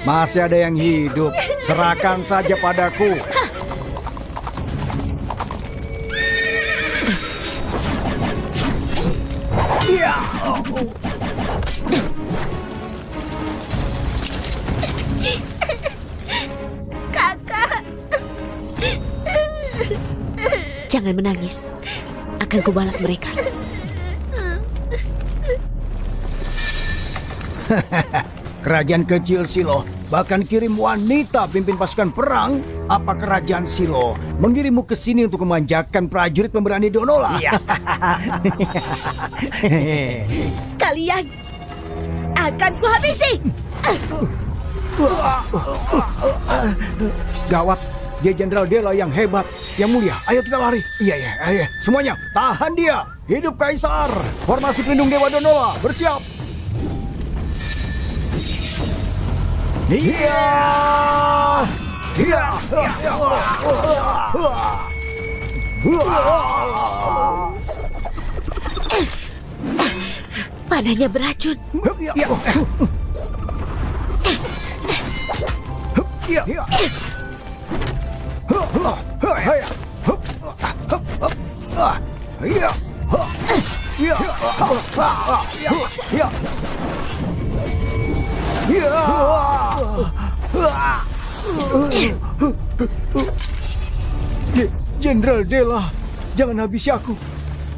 Masih ada yang hidup. Serahkan saja padaku. Kakak. Jangan menangis. Akan kubalas mereka. Kerajaan kecil Silo bahkan kirim wanita pimpin pasukan perang. Apa kerajaan Silo mengirimmu ke sini untuk memanjakan prajurit pemberani Donola? Iya. Kalian akan kuhabisi. Gawat, dia Jenderal Dela yang hebat. Yang mulia, ayo kita lari. Iya, ayo. Semuanya, tahan dia. Hidup Kaisar. Formasi pelindung Dewa Donola, bersiap. Iya. Panahnya beracun. Jenderal Dela, jangan habisi aku.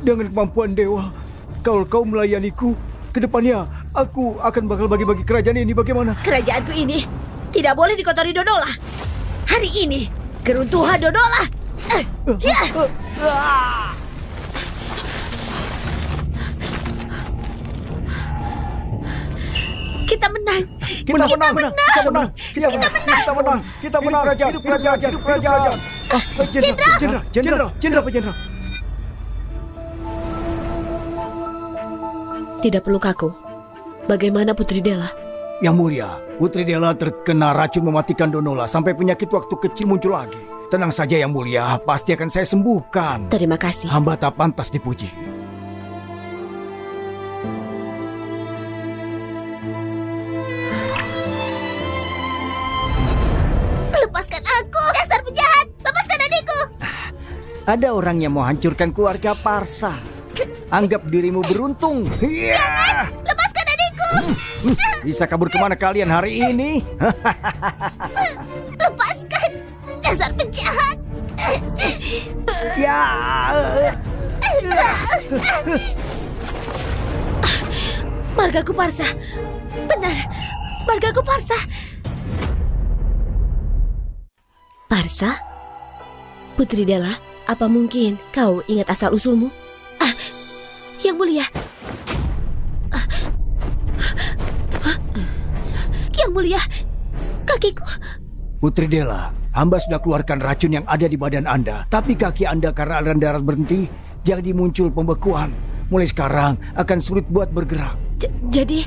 Dengan kemampuan dewa, kalau kau melayaniku, kedepannya aku akan bakal bagi-bagi kerajaan ini. Bagaimana? Kerajaanku ini tidak boleh dikotori Donola. Hari ini keruntuhan Donola. Kita menang. Kita menang. Hidup kerajaan. Jenderal. Tidak perlu kaku. Bagaimana Putri Dela? Yang mulia, Putri Dela terkena racun mematikan Donola sampai penyakit waktu kecil muncul lagi. Tenang saja Yang Mulia, pasti akan saya sembuhkan. Terima kasih. Hamba tak pantas dipuji. Lepaskan aku, dasar penjahat. Lepaskan adikku. Ada orang yang mau hancurkan keluarga Parsa. Anggap dirimu beruntung. Jangan, lepaskan adikku. Bisa kabur kemana kalian hari ini? Lepaskan, dasar penjahat. Ya. Margaku Parsa. Benar, Margaku Parsa. Parsa? Putri Dela, apa mungkin kau ingat asal-usulmu? Yang Mulia. Yang Mulia, kakiku. Putri Dela, hamba sudah keluarkan racun yang ada di badan Anda. Tapi kaki Anda karena aliran darah berhenti, jadi muncul pembekuan. Mulai sekarang akan sulit buat bergerak. Jadi,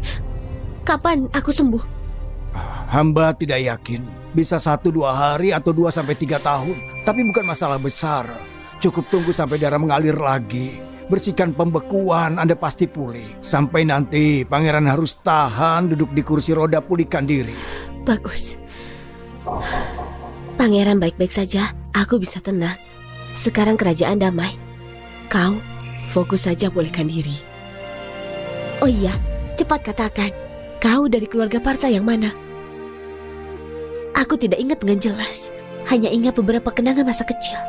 kapan aku sembuh? Hamba tidak yakin. Bisa 1-2 hari atau 2-3 tahun. Tapi bukan masalah besar. Cukup tunggu sampai darah mengalir lagi. Bersihkan pembekuan, Anda pasti pulih. Sampai nanti pangeran harus tahan duduk di kursi roda pulihkan diri. Bagus. Pangeran baik-baik saja, aku bisa tenang. Sekarang kerajaan damai. Kau fokus saja pulihkan diri. Oh iya, cepat katakan, kau dari keluarga Parsa yang mana? Aku tidak ingat dengan jelas, hanya ingat beberapa kenangan masa kecil.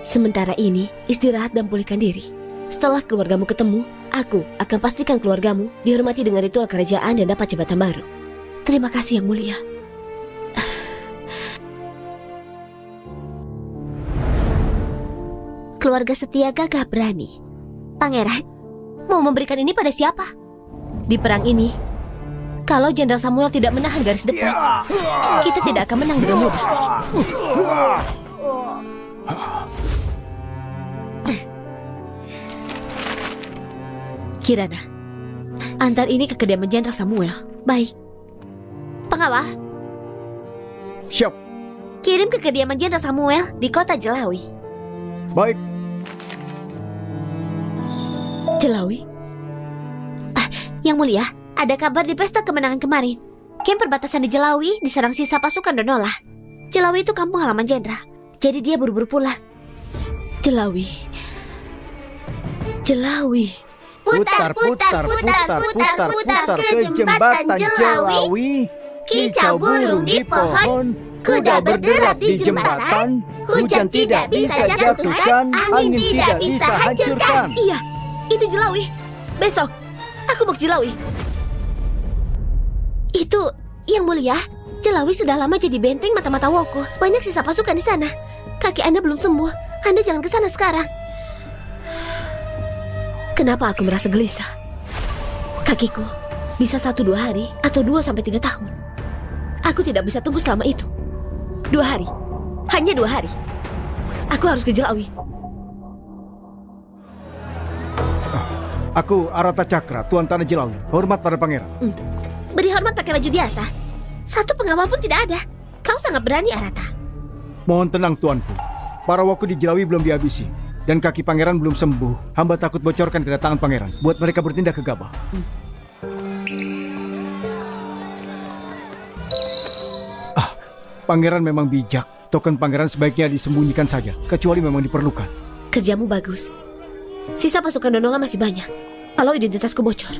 Sementara ini, istirahat dan pulihkan diri. Setelah keluargamu ketemu, aku akan pastikan keluargamu dihormati dengan ritual kerajaan dan dapat jabatan baru. Terima kasih Yang Mulia. Keluarga setia gagah berani. Pangeran, mau memberikan ini pada siapa? Di perang ini, kalau Jenderal Samuel tidak menahan garis depan, kita tidak akan menang dengan mudah. Kirana, antar ini ke kediaman Jenderal Samuel. Baik. Pengawal, Siap. kirim ke kediaman Jenderal Samuel di kota Jelawi. Baik. Jelawi? Yang Mulia, ada kabar di pesta kemenangan kemarin. Camp perbatasan di Jelawi diserang sisa pasukan Donola. Jelawi itu kampung halaman jenderal, jadi dia buru-buru pulang. Jelawi. Putar ke jembatan Jelawi. Kicau burung di pohon, kuda berderap di jembatan. Hujan tidak bisa jatuhkan, angin tidak bisa hancurkan. Iya, itu Jelawi. Besok, aku mau ke Jelawi. Itu, Yang Mulia, Jelawi sudah lama jadi benteng mata-mata Woko. Banyak sisa pasukan di sana. Kaki Anda belum sembuh. Anda jangan ke sana sekarang. Kenapa aku merasa gelisah? Kakiku bisa 1-2 hari atau 2-3 tahun. Aku tidak bisa tunggu selama itu. 2 hari. Hanya 2 hari. Aku harus ke Jelawi. Aku Arata Cakra, Tuan Tanah Jelawi. Hormat pada pangeran. Beri hormat pakai baju biasa. Satu pengawal pun tidak ada. Kau sangat berani, Arata. Mohon tenang, tuanku. Para Woku di Jelawi belum dihabisi. Dan kaki pangeran belum sembuh. Hamba takut bocorkan kedatangan pangeran. Buat mereka bertindak gegabah. Pangeran memang bijak. Token pangeran sebaiknya disembunyikan saja. Kecuali memang diperlukan. Kerjamu bagus. Sisa pasukan Donola masih banyak. Kalau identitasku bocor,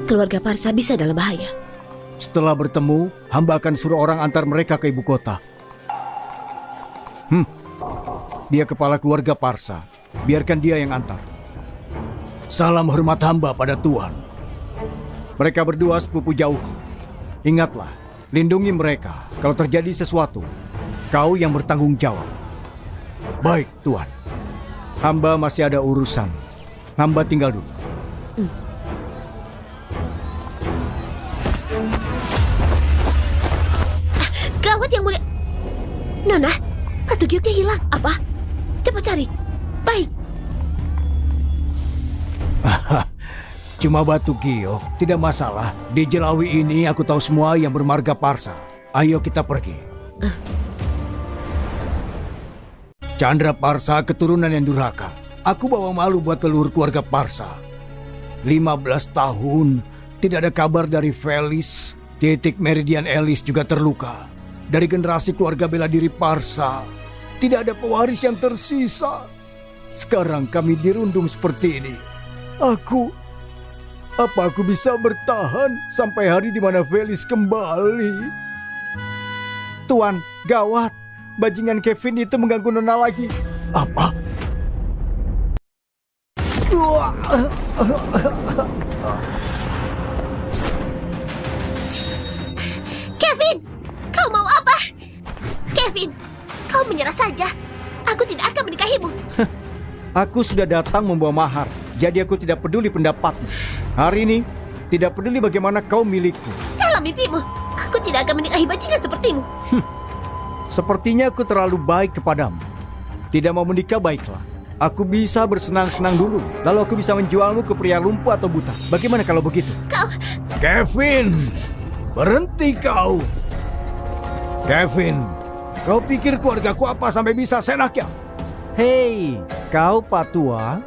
keluarga Parsa bisa dalam bahaya. Setelah bertemu, hamba akan suruh orang antar mereka ke ibu kota. Dia kepala keluarga Parsa. Biarkan dia yang antar. Salam hormat hamba pada Tuan. Mereka berdua sepupu jauhku. Ingatlah, lindungi mereka. Kalau terjadi sesuatu, kau yang bertanggung jawab. Baik, Tuan. Hamba masih ada urusan. Hamba tinggal dulu. Gawat, Yang Mulia. Nona, batu gioknya hilang. Apa? Cepat cari. Baik. Cuma batu giok, tidak masalah. Di Jelawi ini aku tahu semua yang bermarga Parsa. Ayo kita pergi. Chandra Parsa keturunan yang durhaka. Aku bawa malu buat leluhur keluarga Parsa. 15 tahun tidak ada kabar dari Felis. Titik Meridian Elis juga terluka. Dari generasi keluarga bela diri Parsa, tidak ada pewaris yang tersisa. Sekarang kami dirundung seperti ini. Apa aku bisa bertahan sampai hari di mana Felis kembali? Tuan, gawat. Bajingan Kevin itu mengganggu Nona lagi. Apa? Kevin, kau mau apa? Kevin, kau menyerah saja. Aku tidak akan menikahimu. Aku sudah datang membawa mahar. Jadi aku tidak peduli pendapatmu. Hari ini, tidak peduli bagaimana kau milikku. Dalam mimpimu, aku tidak akan menikahi bajingan sepertimu. Sepertinya aku terlalu baik kepadamu. Tidak mau menikah, baiklah. Aku bisa bersenang-senang dulu. Lalu aku bisa menjualmu ke pria lumpuh atau buta. Bagaimana kalau begitu? Kau... Kevin! Berhenti kau! Kevin, kau pikir keluargaku apa sampai bisa senaknya? Hei, kau Patua.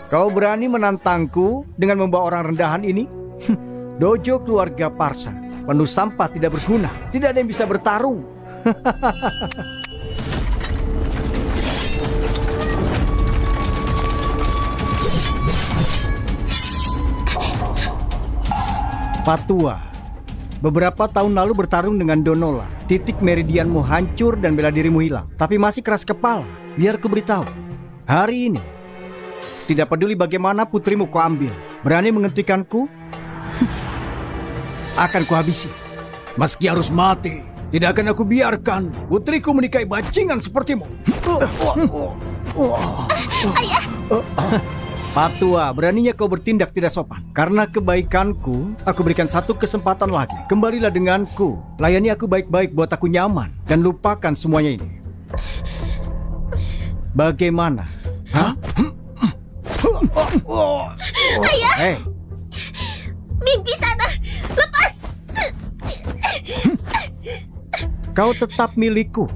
Kau berani menantangku dengan membawa orang rendahan ini? Dojo keluarga Parsa. Penuh sampah, tidak berguna. Tidak ada yang bisa bertarung. Patua, beberapa tahun lalu bertarung dengan Donola. Titik meridianmu hancur dan bela dirimu hilang. Tapi masih keras kepala. Biar ku beritahu, hari ini tidak peduli bagaimana putrimu ku ambil, berani menghentikanku, akan kuhabisi. Meski harus mati, tidak akan aku biarkan putriku menikahi bajingan sepertimu. Ayah! Patua, beraninya kau bertindak tidak sopan. Karena kebaikanku, aku berikan satu kesempatan lagi. Kembalilah denganku. Layani aku baik-baik buat aku nyaman. Dan lupakan semuanya ini. Bagaimana? Hah? Ayah! Hei, Mimpi sana! Lepas! kau tetap milikku.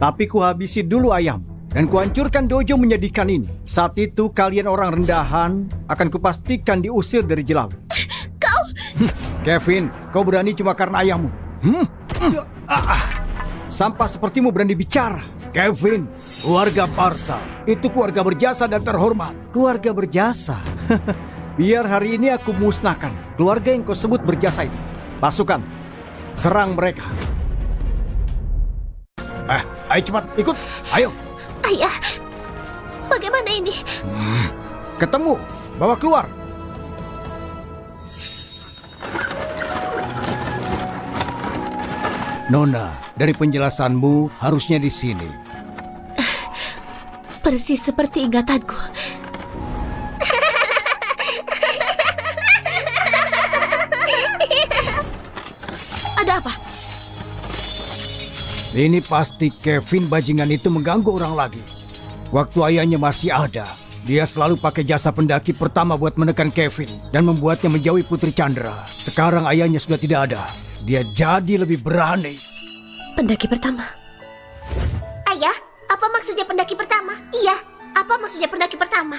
Tapi ku habisi dulu ayam. Dan kuhancurkan dojo menyedihkan ini. Saat itu kalian orang rendahan akan kupastikan diusir dari Jelawi. Kevin, kau berani cuma karena ayahmu. Sampah sepertimu berani bicara. Kevin, keluarga Parsa itu keluarga berjasa dan terhormat. Keluarga berjasa? Biar hari ini aku musnahkan keluarga yang kau sebut berjasa itu. Pasukan, serang mereka. Ayo cepat, ikut. Ayo. Ayah, bagaimana ini? Ketemu, bawa keluar. Nona, dari penjelasanmu harusnya di sini. Persis seperti ingatanku. Ada apa? Ini pasti Kevin bajingan itu mengganggu orang lagi. Waktu ayahnya masih ada, dia selalu pakai jasa pendaki pertama buat menekan Kevin dan membuatnya menjauhi Putri Chandra. Sekarang ayahnya sudah tidak ada. Dia jadi lebih berani. Pendaki pertama. Ayah, apa maksudnya pendaki pertama? Iya, apa maksudnya pendaki pertama?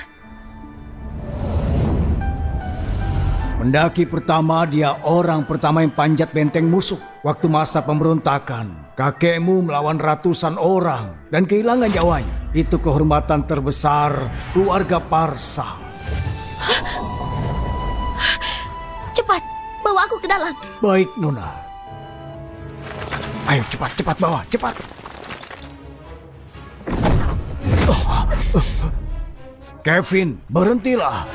Pendaki pertama, dia orang pertama yang panjat benteng musuh. Waktu masa pemberontakan, kakekmu melawan ratusan orang dan kehilangan nyawanya. Itu kehormatan terbesar keluarga Parsa. Cepat, bawa aku ke dalam. Baik, Nona. Ayo cepat bawa, cepat. Kevin, berhentilah.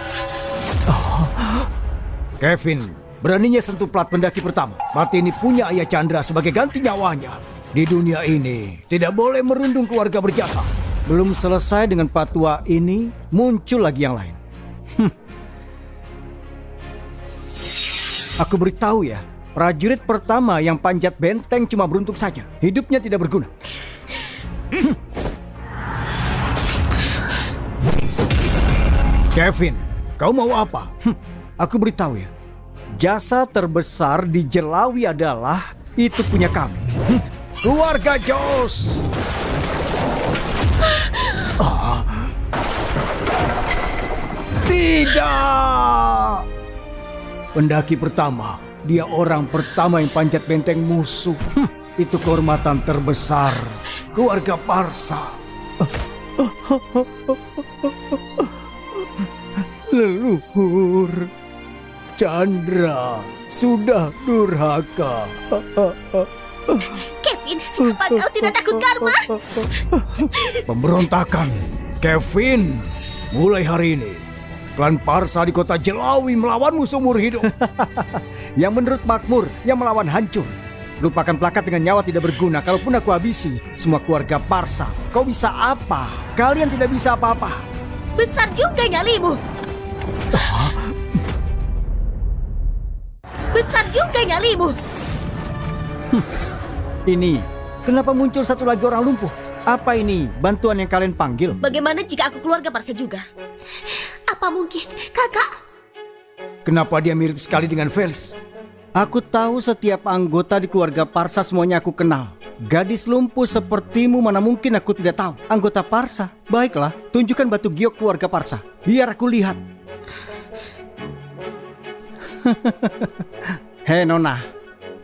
Kevin, beraninya sentuh plat pendaki pertama. Plat ini punya ayah Chandra sebagai ganti nyawanya. Di dunia ini, tidak boleh merundung keluarga berjasa. Belum selesai dengan patwa ini, muncul lagi yang lain. Aku beritahu ya, prajurit pertama yang panjat benteng cuma beruntung saja. Hidupnya tidak berguna. Kevin, kau mau apa? Aku beritahu ya, jasa terbesar di Jelawi adalah itu punya kami. Keluarga Jos. Tidak. Pendaki pertama, dia orang pertama yang panjat benteng musuh. Itu kehormatan terbesar keluarga Parsa. Leluhur Chandra sudah durhaka. Kevin, apa kau tidak takut karma? Pemberontakan, Kevin. Mulai hari ini, klan Parsa di kota Jelawi melawanmu seumur hidup. Yang menurut makmur, yang melawan hancur. Lupakan plakat dengan nyawa tidak berguna. Kalaupun aku habisi semua keluarga Parsa, kau bisa apa? Kalian tidak bisa apa-apa. Besar juga nyalimu. Besar juga nyalimu. Ini, kenapa muncul satu lagi orang lumpuh? Apa ini bantuan yang kalian panggil? Bagaimana jika aku keluarga Parsa juga? Apa mungkin kakak? Kenapa dia mirip sekali dengan Felix? Aku tahu setiap anggota di keluarga Parsa semuanya aku kenal. Gadis lumpuh sepertimu mana mungkin aku tidak tahu. Anggota Parsa? Baiklah, tunjukkan batu giok keluarga Parsa. Biar aku lihat. Hei Nona,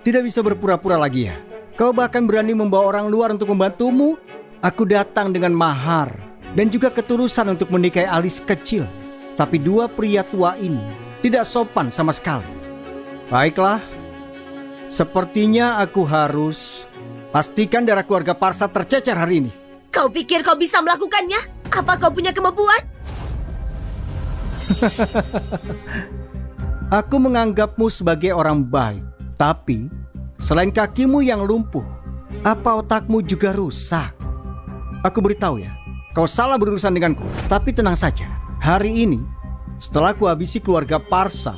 tidak bisa berpura-pura lagi ya? Kau bahkan berani membawa orang luar untuk membantumu? Aku datang dengan mahar dan juga ketulusan untuk menikahi alis kecil. Tapi dua pria tua ini tidak sopan sama sekali. Baiklah, sepertinya aku harus pastikan darah keluarga Parsa tercecer hari ini. Kau pikir kau bisa melakukannya? Apa kau punya kemampuan? Aku menganggapmu sebagai orang baik. Tapi, selain kakimu yang lumpuh, apa otakmu juga rusak? Aku beritahu ya, kau salah berurusan denganku. Tapi tenang saja, hari ini, setelah aku habisi keluarga Parsa,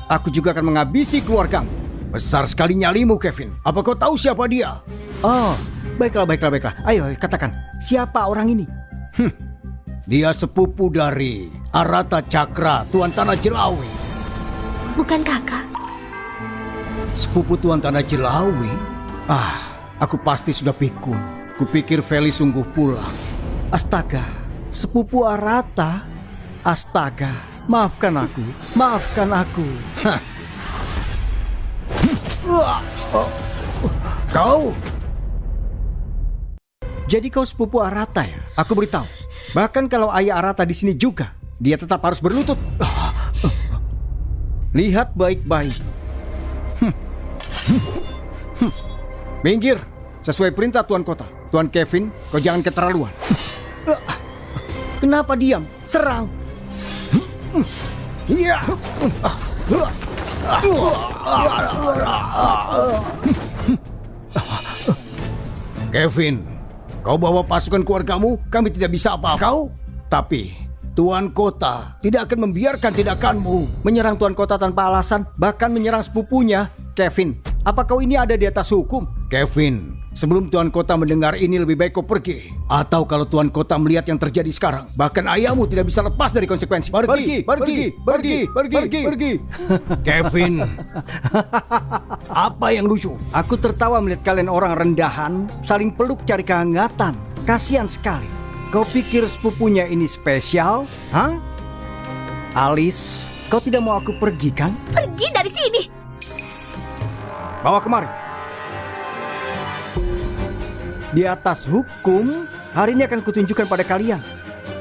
aku juga akan menghabisi keluargamu. Besar sekali nyalimu, Kevin. Apa kau tahu siapa dia? Oh, baiklah. Ayo, katakan, siapa orang ini? Dia sepupu dari Arata Cakra, Tuan Tanah Jelawi. Bukan kakak. Sepupu Tuan Tanah Jelawi? Aku pasti sudah pikun. Kupikir Feli sungguh pulang. Astaga, sepupu Arata. Astaga, maafkan aku. Kau? Jadi kau sepupu Arata ya? Aku beritahu. Bahkan kalau ayah Arata di sini juga, dia tetap harus berlutut. Lihat baik-baik. Minggir, sesuai perintah Tuan Kota. Tuan Kevin, kau jangan keterlaluan. Kenapa diam? Serang. Iya. Kevin, kau bawa pasukan keluargamu, kami tidak bisa apa-apa. Kau? Tapi Tuan Kota tidak akan membiarkan tindakanmu. Menyerang Tuan Kota tanpa alasan, bahkan menyerang sepupunya. Kevin, apa kau ini ada di atas hukum? Kevin, sebelum Tuan Kota mendengar ini lebih baik kau pergi. Atau kalau Tuan Kota melihat yang terjadi sekarang, bahkan ayahmu tidak bisa lepas dari konsekuensi. Pergi. Kevin, apa yang lucu? Aku tertawa melihat kalian orang rendahan saling peluk cari kehangatan. Kasihan sekali. Kau pikir sepupunya ini spesial? Hah? Alice, kau tidak mau aku pergi kan? Pergi dari sini. Bawa kemari. Di atas hukum, hari ini akan kutunjukkan pada kalian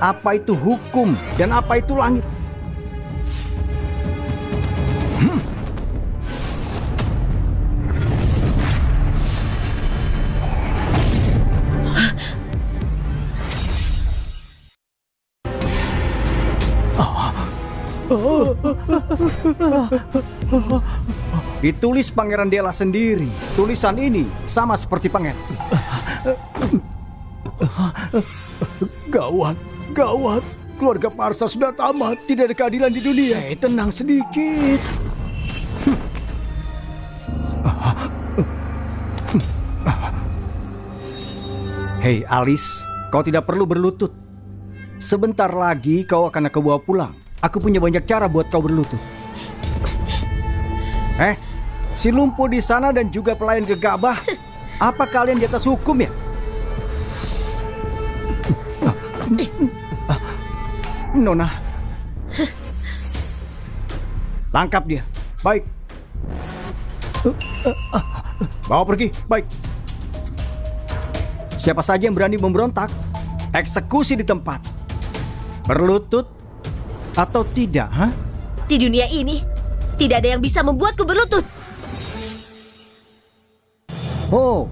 apa itu hukum dan apa itu langit. Ditulis Pangeran Della sendiri. Tulisan ini sama seperti pangeran. Gawat. Keluarga Parsa sudah tamat. Tidak ada keadilan di dunia. Tenang sedikit. Hei Alice, kau tidak perlu berlutut. Sebentar lagi kau akan aku bawa pulang. Aku punya banyak cara buat kau berlutut. Si lumpuh di sana dan juga pelayan gegabah. Apa kalian di atas hukum ya? Nona, tangkap dia. Baik. Bawa pergi. Baik. Siapa saja yang berani memberontak, eksekusi di tempat. Berlutut atau tidak, ha? Di dunia ini tidak ada yang bisa membuatku berlutut. Oh,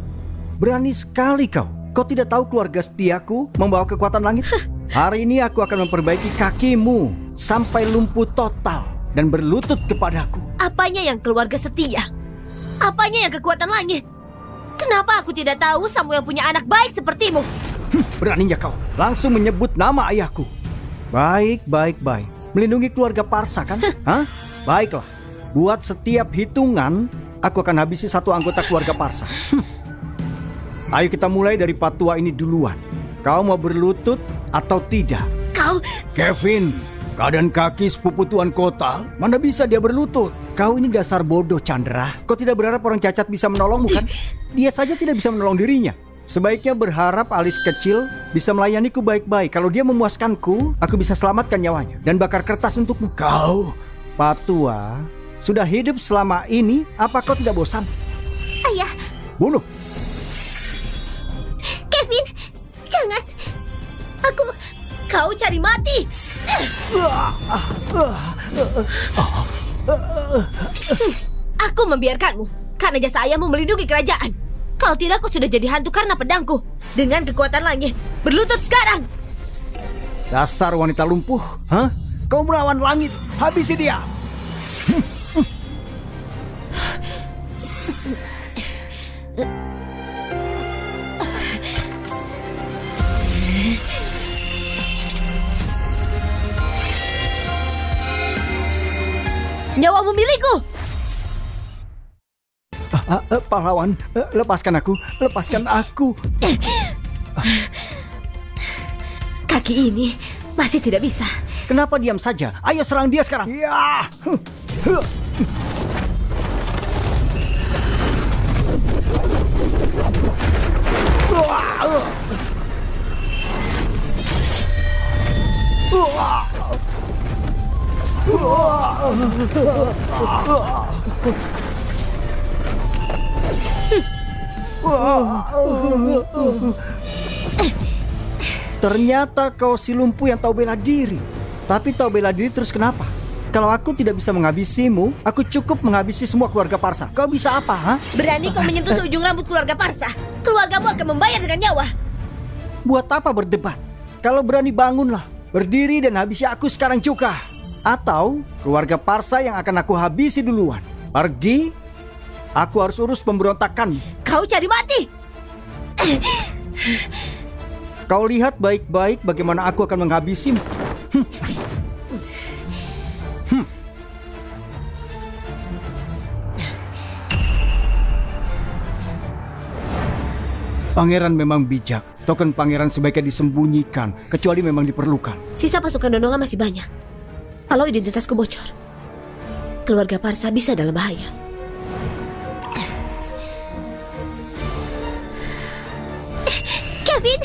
berani sekali kau. Kau tidak tahu keluarga setiaku membawa kekuatan langit? Hari ini aku akan memperbaiki kakimu sampai lumpuh total dan berlutut kepadaku. Apanya yang keluarga setia? Apanya yang kekuatan langit? Kenapa aku tidak tahu Samuel punya anak baik sepertimu? Beraninya kau langsung menyebut nama ayahku. Baik. Melindungi keluarga Parsa kan? Hah? Baiklah. Buat setiap hitungan, aku akan habisi satu anggota keluarga Parsa. Ayo kita mulai dari patua ini duluan. Kau mau berlutut atau tidak? Kau... Kevin, keadaan kaki sepupu Tuan Kota, mana bisa dia berlutut? Kau ini dasar bodoh, Chandra. Kau tidak berharap orang cacat bisa menolongmu kan? Dia saja tidak bisa menolong dirinya. Sebaiknya berharap Alice kecil bisa melayaniku baik-baik. Kalau dia memuaskanku, aku bisa selamatkan nyawanya dan bakar kertas untukmu. Kau, patua, sudah hidup selama ini, apa kau tidak bosan? Ayah. Bunuh. Kevin, jangan. Kau cari mati. Aku membiarkanmu karena jasa ayahmu melindungi kerajaan. Kalau tidak, aku sudah jadi hantu karena pedangku. Dengan kekuatan langit, berlutut sekarang. Dasar wanita lumpuh, hah? Kau melawan langit, habisi dia. Nyawamu milikku. Pahlawan, lepaskan aku. Kaki ini masih tidak bisa. Kenapa diam saja? Ayo serang dia sekarang. Ya. Ternyata kau si lumpuh yang tahu bela diri. Tapi tahu bela diri terus kenapa? Kalau aku tidak bisa menghabisimu, aku cukup menghabisi semua keluarga Parsa. Kau bisa apa, ha? Berani kau menyentuh seujung rambut keluarga Parsa, keluargamu akan membayar dengan nyawa. Buat apa berdebat? Kalau berani bangunlah, berdiri dan habisi aku sekarang juga. Atau keluarga Parsa yang akan aku habisi duluan. Pergi, aku harus urus pemberontakan. Kau cari mati. Kau lihat baik-baik bagaimana aku akan menghabisimu. Pangeran memang bijak. Token pangeran sebaiknya disembunyikan, kecuali memang diperlukan. Sisa pasukan Dononga masih banyak. Kalau identitasku bocor, keluarga Parsa bisa dalam bahaya. Kevin,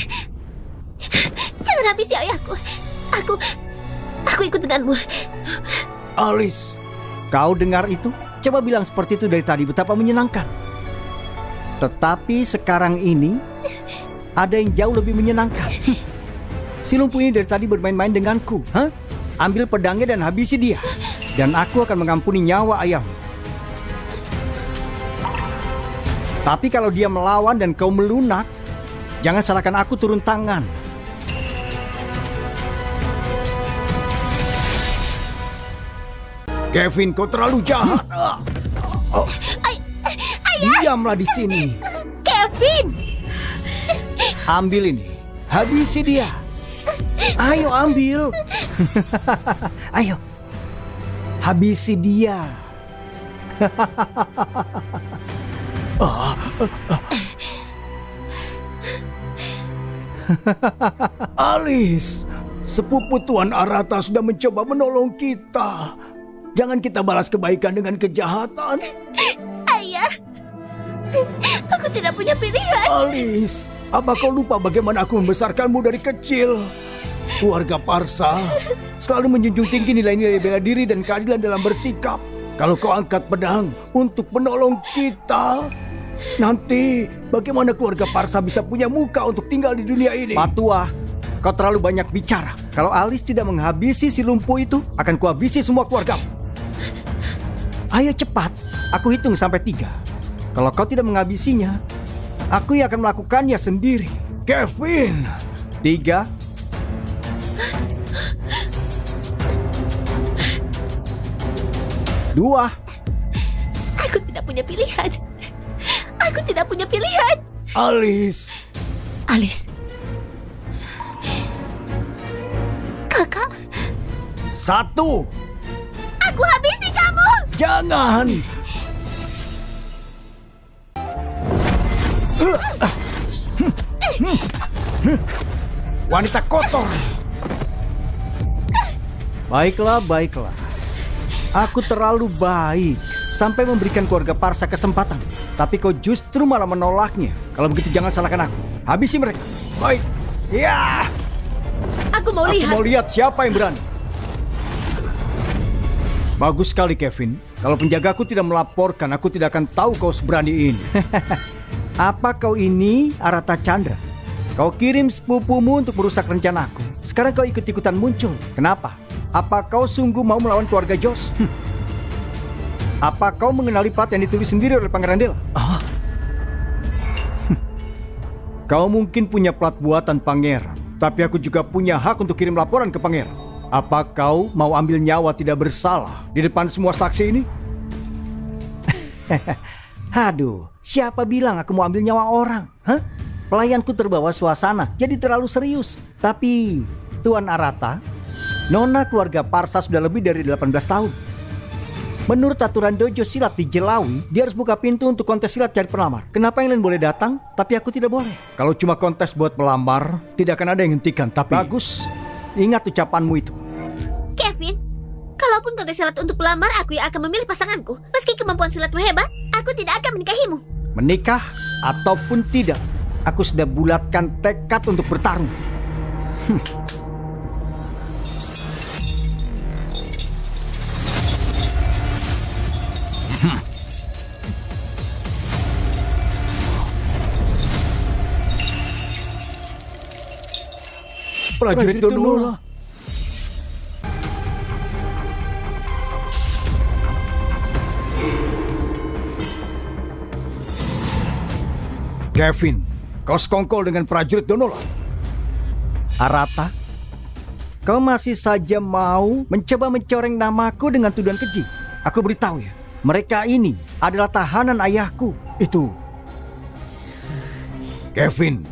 jangan habisi ayahku. Aku ikut denganmu. Alice, kau dengar itu? Coba bilang seperti itu dari tadi, betapa menyenangkan. Tetapi sekarang ini ada yang jauh lebih menyenangkan. Si lumpuh ini dari tadi bermain-main denganku. Ambil pedangnya dan habisi dia. Dan aku akan mengampuni nyawa ayahmu. Tapi kalau dia melawan dan kau melunak, jangan salahkan aku turun tangan. Kevin, kau terlalu jahat. Diamlah di sini. Kevin! Ambil ini. Habisi dia. Ayo ambil. Ayo. Habisi dia. Alice, sepupu Tuan Arata sudah mencoba menolong kita. Jangan kita balas kebaikan dengan kejahatan. Ayah, aku tidak punya pilihan. Alice, apa kau lupa bagaimana aku membesarkanmu dari kecil? Keluarga Parsa selalu menjunjung tinggi nilai-nilai bela diri dan keadilan dalam bersikap. Kalau kau angkat pedang untuk menolong kita, nanti bagaimana keluarga Parsa bisa punya muka untuk tinggal di dunia ini? Patua, kau terlalu banyak bicara. Kalau Alice tidak menghabisi si lumpuh itu, akan kuhabisi semua keluargamu. Ayo cepat, aku hitung sampai 3. Kalau kau tidak menghabisinya, aku yang akan melakukannya sendiri. Kevin! 3. 2. Aku tidak punya pilihan. Aku tidak punya pilihan. Alice. Alice, Kakak, 1. aku habisi kamu. Jangan. Wanita kotor. Baiklah, baiklah. Aku terlalu baik sampai memberikan keluarga Parsa kesempatan. Tapi kau justru malah menolaknya. Kalau begitu jangan salahkan aku. Habisi mereka. Baik. Ya. Aku mau lihat. Aku mau lihat siapa yang berani. Bagus sekali, Kevin. Kalau penjagaku tidak melaporkan, aku tidak akan tahu kau seberani ini. Apa kau ini Arata Chandra? Kau kirim sepupumu untuk merusak rencanaku. Sekarang kau ikut-ikutan muncul. Kenapa? Apa kau sungguh mau melawan keluarga Jos? Apa kau mengenali plat yang ditulis sendiri oleh Pangeran Dela? Kau mungkin punya plat buatan pangeran, tapi aku juga punya hak untuk kirim laporan ke pangeran. Apa kau mau ambil nyawa tidak bersalah di depan semua saksi ini? Aduh, siapa bilang aku mau ambil nyawa orang? Pelayanku terbawa suasana, jadi terlalu serius. Tapi, Tuan Arata, Nona keluarga Parsa sudah lebih dari 18 tahun. Menurut aturan dojo silat di Jelawi, dia harus buka pintu untuk kontes silat cari pelamar. Kenapa yang lain boleh datang, tapi aku tidak boleh? Kalau cuma kontes buat pelamar, tidak akan ada yang hentikan. Tapi bagus, ingat ucapanmu itu. Kevin, kalaupun kontes silat untuk pelamar, aku yang akan memilih pasanganku. Meski kemampuan silatmu hebat, aku tidak akan menikahimu. Menikah ataupun tidak, aku sudah bulatkan tekad untuk bertarung. Prajurit Donola. Kevin, kau sekongkol dengan prajurit Donola. Arata, kau masih saja mau mencoba mencoreng namaku dengan tuduhan keji. Aku beritahu ya, mereka ini adalah tahanan ayahku. Itu Kevin,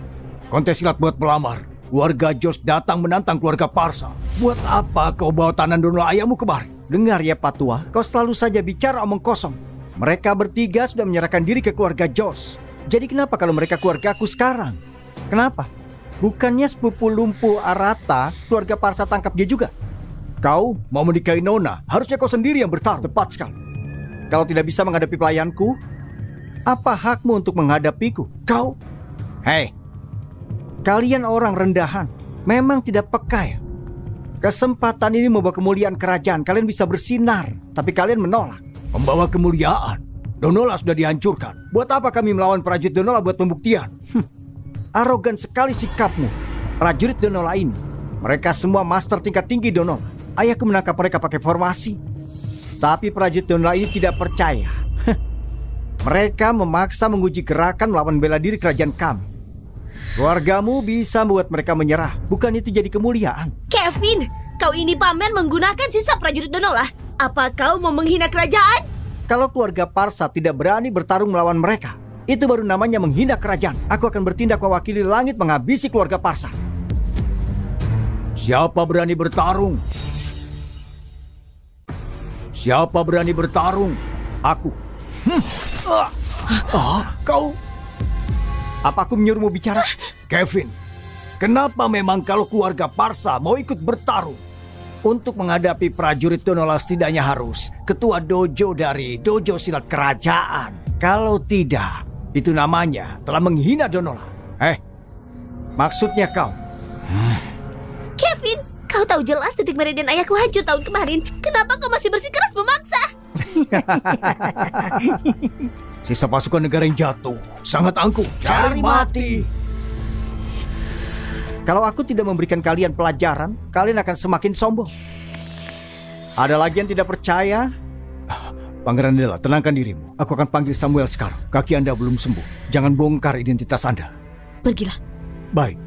kontes silat buat pelamar. Keluarga Jos datang menantang keluarga Parsa. Buat apa kau bawa tahanan Donola ayahmu kemari? Dengar ya Patua, kau selalu saja bicara omong kosong. Mereka bertiga sudah menyerahkan diri ke keluarga Jos. Jadi kenapa kalau mereka keluargaku sekarang? Kenapa? Bukannya sepupu lumpuh Arata, keluarga Parsa tangkap dia juga? Kau mau menikahi Nona, harusnya kau sendiri yang bertarung. Tepat sekali. Kalau tidak bisa menghadapi pelayanku, apa hakmu untuk menghadapiku? Kau? Hei, kalian orang rendahan, memang tidak peka ya? Kesempatan ini membawa kemuliaan kerajaan, kalian bisa bersinar, tapi kalian menolak. Membawa kemuliaan? Donola sudah dihancurkan. Buat apa kami melawan prajurit Donola buat pembuktian? Arogan sekali sikapmu. Prajurit Donola ini, mereka semua master tingkat tinggi Donola. Ayahku menangkap mereka pakai formasi. Tapi prajurit Donola ini tidak percaya. Mereka memaksa menguji gerakan melawan bela diri kerajaan kami. Keluargamu bisa membuat mereka menyerah. Bukan itu jadi kemuliaan. Kevin, kau ini pamer menggunakan sisa prajurit Donola. Apa kau mau menghina kerajaan? Kalau keluarga Parsa tidak berani bertarung melawan mereka, itu baru namanya menghina kerajaan. Aku akan bertindak mewakili langit menghabisi keluarga Parsa. Siapa berani bertarung? Siapa berani bertarung? Aku. Kau? Apa aku menyuruhmu bicara? Kevin, kenapa memang kalau keluarga Parsa mau ikut bertarung? Untuk menghadapi prajurit Donola setidaknya harus ketua dojo dari dojo silat kerajaan. Kalau tidak, itu namanya telah menghina Donola. Maksudnya kau? Kevin, kau tahu jelas titik meridian ayahku hancur tahun kemarin. Kenapa kau masih bersikeras memaksa? Sisa pasukan negara yang jatuh sangat angkuh. Cari mati. Kalau aku tidak memberikan kalian pelajaran, kalian akan semakin sombong. Ada lagi yang tidak percaya? Pangeran Dela, tenangkan dirimu. Aku akan panggil Samuel sekarang. Kaki Anda belum sembuh. Jangan bongkar identitas Anda. Pergilah. Baik.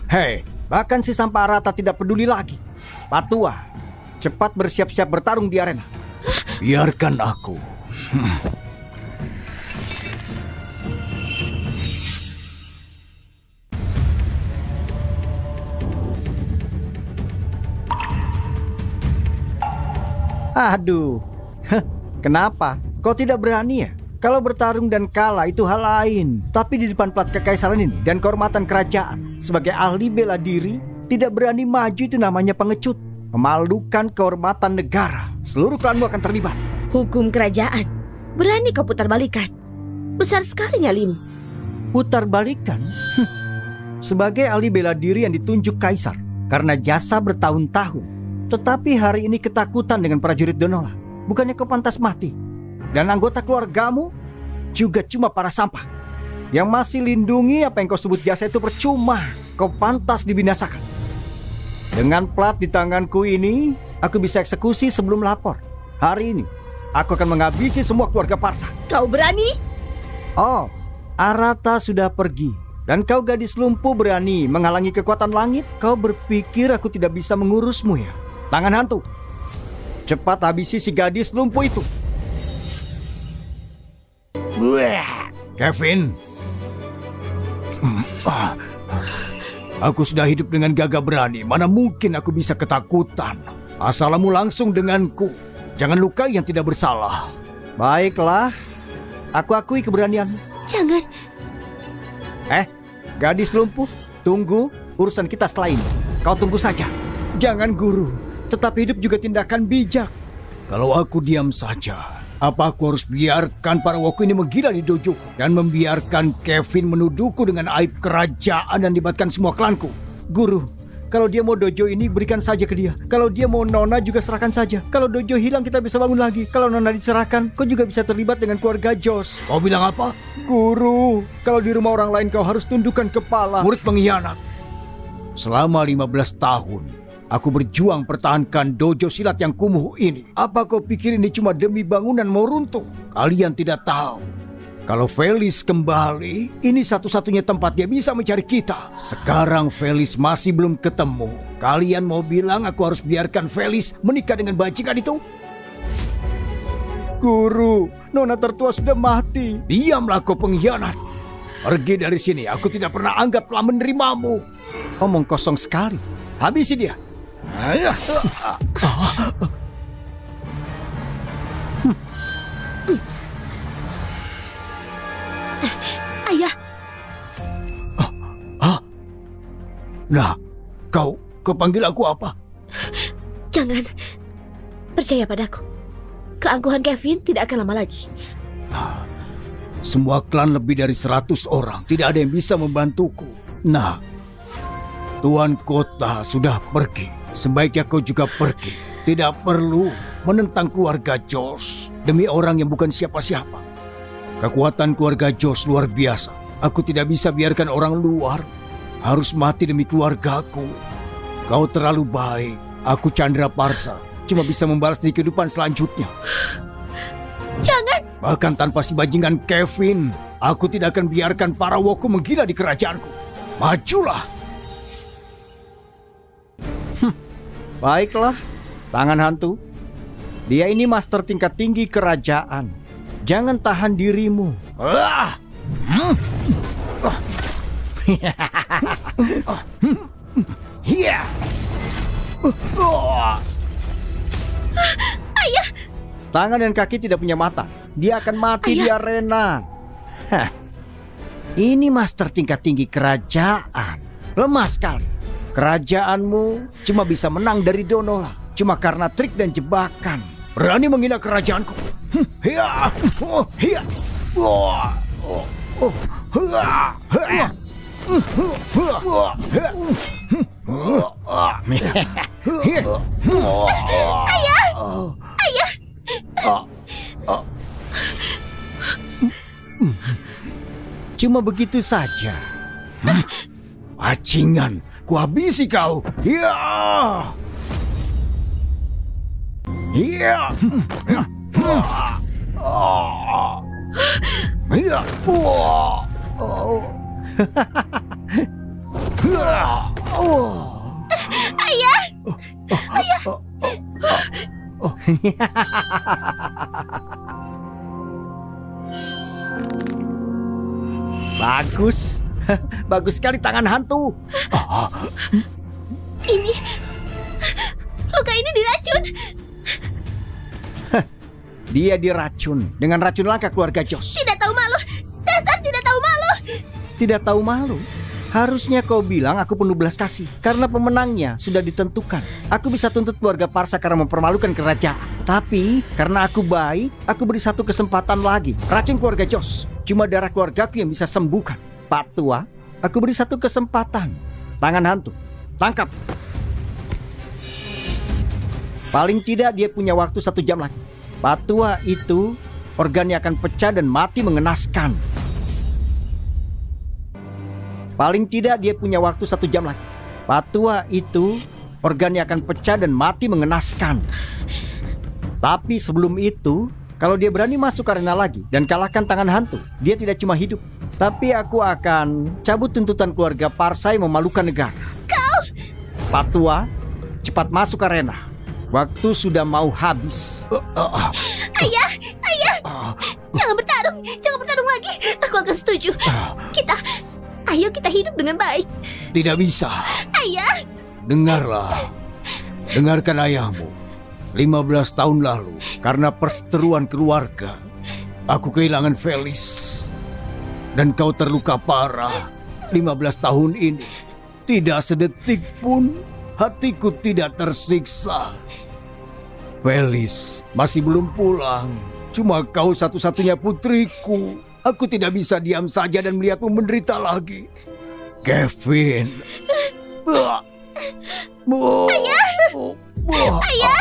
Hei, bahkan si Sampah Arata tidak peduli lagi. Patua, cepat bersiap-siap bertarung di arena. Biarkan aku. Aduh, kenapa? Kau tidak berani ya? Kalau bertarung dan kalah itu hal lain. Tapi di depan plat kekaisaran ini dan kehormatan kerajaan, sebagai ahli bela diri, tidak berani maju itu namanya pengecut. Memalukan kehormatan negara. Seluruh klanmu akan terlibat. Hukum kerajaan. Berani kau putar balikan. Besar sekali nyalimu. Putar balikan? Sebagai ahli bela diri yang ditunjuk kaisar karena jasa bertahun-tahun. Tetapi hari ini ketakutan dengan prajurit Donola. Bukannya kau pantas mati. Dan anggota keluargamu juga cuma para sampah. Yang masih lindungi apa yang kau sebut jasa itu percuma. Kau pantas dibinasakan. Dengan plat di tanganku ini, aku bisa eksekusi sebelum lapor. Hari ini, aku akan menghabisi semua keluarga Parsa. Kau berani? Oh, Arata sudah pergi. Dan kau gadis lumpuh berani menghalangi kekuatan langit? Kau berpikir aku tidak bisa mengurusmu ya? Tangan hantu, cepat habisi si gadis lumpuh itu. Kevin, aku sudah hidup dengan gagah berani. Mana mungkin aku bisa ketakutan? Asalamu langsung denganku. Jangan lukai yang tidak bersalah. Baiklah, aku akui keberanianmu. Jangan. Gadis lumpuh, tunggu urusan kita setelah ini. Kau tunggu saja. Jangan guru, tetapi hidup juga tindakan bijak. Kalau aku diam saja, apa aku harus biarkan para woku ini menggila di dojoku dan membiarkan Kevin menuduhku dengan aib kerajaan dan libatkan semua klanku? Guru, Kalau dia mau dojo ini, berikan saja ke dia. Kalau dia mau Nona juga serahkan saja. Kalau dojo hilang, kita bisa bangun lagi. Kalau Nona diserahkan, kau juga bisa terlibat dengan keluarga Josh. Kau bilang apa? Guru, kalau di rumah orang lain kau harus tundukkan kepala. Murid pengkhianat. Selama 15 tahun, aku berjuang pertahankan dojo silat yang kumuh ini. Apa kau pikir ini cuma demi bangunan mau runtuh? Kalian tidak tahu. Kalau Felis kembali, ini satu-satunya tempat dia bisa mencari kita. Sekarang Felis masih belum ketemu. Kalian mau bilang aku harus biarkan Felis menikah dengan bajingan itu? Guru, Nona tertua sudah mati. Diamlah kau pengkhianat. Pergi dari sini, aku tidak pernah anggap telah menerimamu. Omong kosong sekali. Habisi dia. Ayah, Nah, kau panggil aku apa? jangan. Percaya padaku. Keangkuhan Kevin tidak akan lama lagi. Semua klan lebih dari 100 orang. Tidak ada yang bisa membantuku. Nah, Tuan Kota sudah pergi. Sebaiknya kau juga pergi. Tidak perlu menentang keluarga Josh demi orang yang bukan siapa-siapa. Kekuatan keluarga Josh luar biasa. Aku tidak bisa biarkan orang luar harus mati demi keluargaku. Kau terlalu baik. Aku Chandra Parsa. Cuma bisa membalas di kehidupan selanjutnya. Jangan. Bahkan tanpa si bajingan Kevin, aku tidak akan biarkan para woku menggila di kerajaanku. Majulah. Baiklah, tangan hantu. Dia ini master tingkat tinggi kerajaan. Jangan tahan dirimu. Ayah. Tangan dan kaki tidak punya mata. Dia akan mati di arena. Ini master tingkat tinggi kerajaan. Lemah sekali. Kerajaanmu cuma bisa menang dari Donola. Cuma karena trik dan jebakan. Berani menghina kerajaanku. Cuma begitu saja. Bajingan, kuhabisi kau. Bagus. Bagus sekali tangan hantu. Ini luka ini diracun. Dia diracun dengan racun langka keluarga Josh. Tidak tahu malu. Dasar tidak tahu malu. Tidak tahu malu. Harusnya kau bilang aku penuh belas kasih. Karena pemenangnya sudah ditentukan. Aku bisa tuntut keluarga Parsa karena mempermalukan kerajaan. Tapi karena aku baik, aku beri satu kesempatan lagi. Racun keluarga Josh. Cuma darah keluargaku yang bisa sembuhkan. Pak Tua, aku beri satu kesempatan. Tangan hantu, tangkap. Paling tidak dia punya waktu 1 jam lagi. Pak Tua itu organnya akan pecah dan mati mengenaskan. Paling tidak dia punya waktu 1 jam lagi. Pak Tua itu organnya akan pecah dan mati mengenaskan. Tapi sebelum itu, kalau dia berani masuk arena lagi dan kalahkan tangan hantu, dia tidak cuma hidup. Tapi aku akan cabut tuntutan keluarga Parsa yang memalukan negara. Kau! Pak Tua, cepat masuk arena. Waktu sudah mau habis. Ayah, jangan bertarung lagi. Aku akan setuju. Ayo kita hidup dengan baik. Tidak bisa. Ayah. Dengarlah. Dengarkan ayahmu. 15 tahun lalu, karena perseteruan keluarga, aku kehilangan Felis. Dan kau terluka parah. 15 tahun ini, tidak sedetik pun hatiku tidak tersiksa. Felis masih belum pulang. Cuma kau satu-satunya putriku. Aku tidak bisa diam saja dan melihatmu menderita lagi. Kevin. Ayah. Ayah.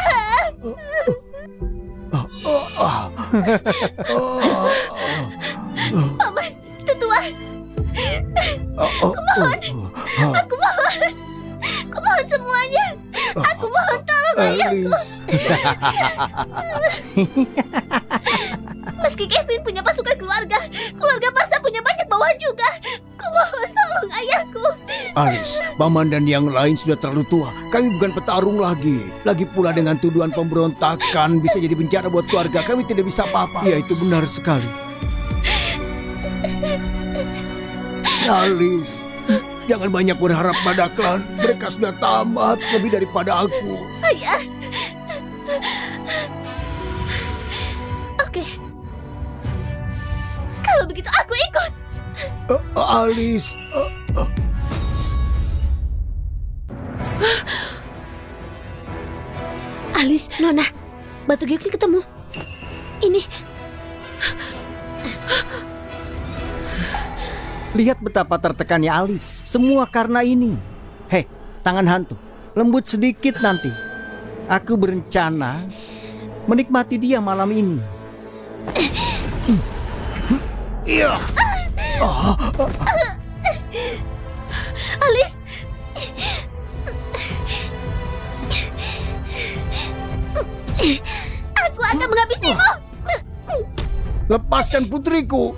Paman, tetua. Aku mohon semuanya. Aku mohon tolong ayahku. Alice. Meski Kevin punya pasukan keluarga Parsa punya banyak bawahan juga. Kumohon tolong ayahku. Alice, Paman dan yang lain sudah terlalu tua. Kami bukan petarung lagi. Lagi pula dengan tuduhan pemberontakan bisa jadi bencana buat keluarga. Kami tidak bisa apa-apa. Ya, itu benar sekali. Alice, jangan banyak berharap pada klan. Mereka sudah tamat lebih daripada aku. Ayah. Oke. Kalau begitu aku ikut. Alice. Alice, Nona, batu Gyokin ketemu. Ini. Lihat betapa tertekannya Alice. Semua karena ini. Hei, tangan hantu. Lembut sedikit nanti. Aku berencana menikmati dia malam ini. Iya. Alice. Aku akan menghabisimu. Lepaskan putriku.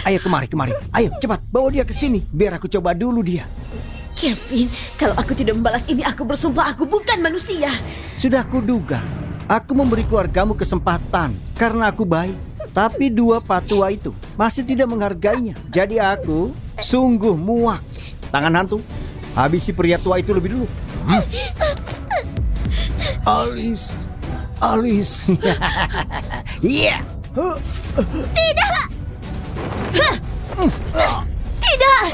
Ayo kemari. Ayo cepat bawa dia ke sini. Biar aku coba dulu dia. Kevin, kalau aku tidak membalas ini, aku bersumpah aku bukan manusia. Sudah kuduga. Aku memberi keluargamu kesempatan karena aku baik. Tapi dua patua itu masih tidak menghargainya. Jadi aku sungguh muak. Tangan hantu, habisi pria tua itu lebih dulu. Alice. Iya. Tidak. Tidak.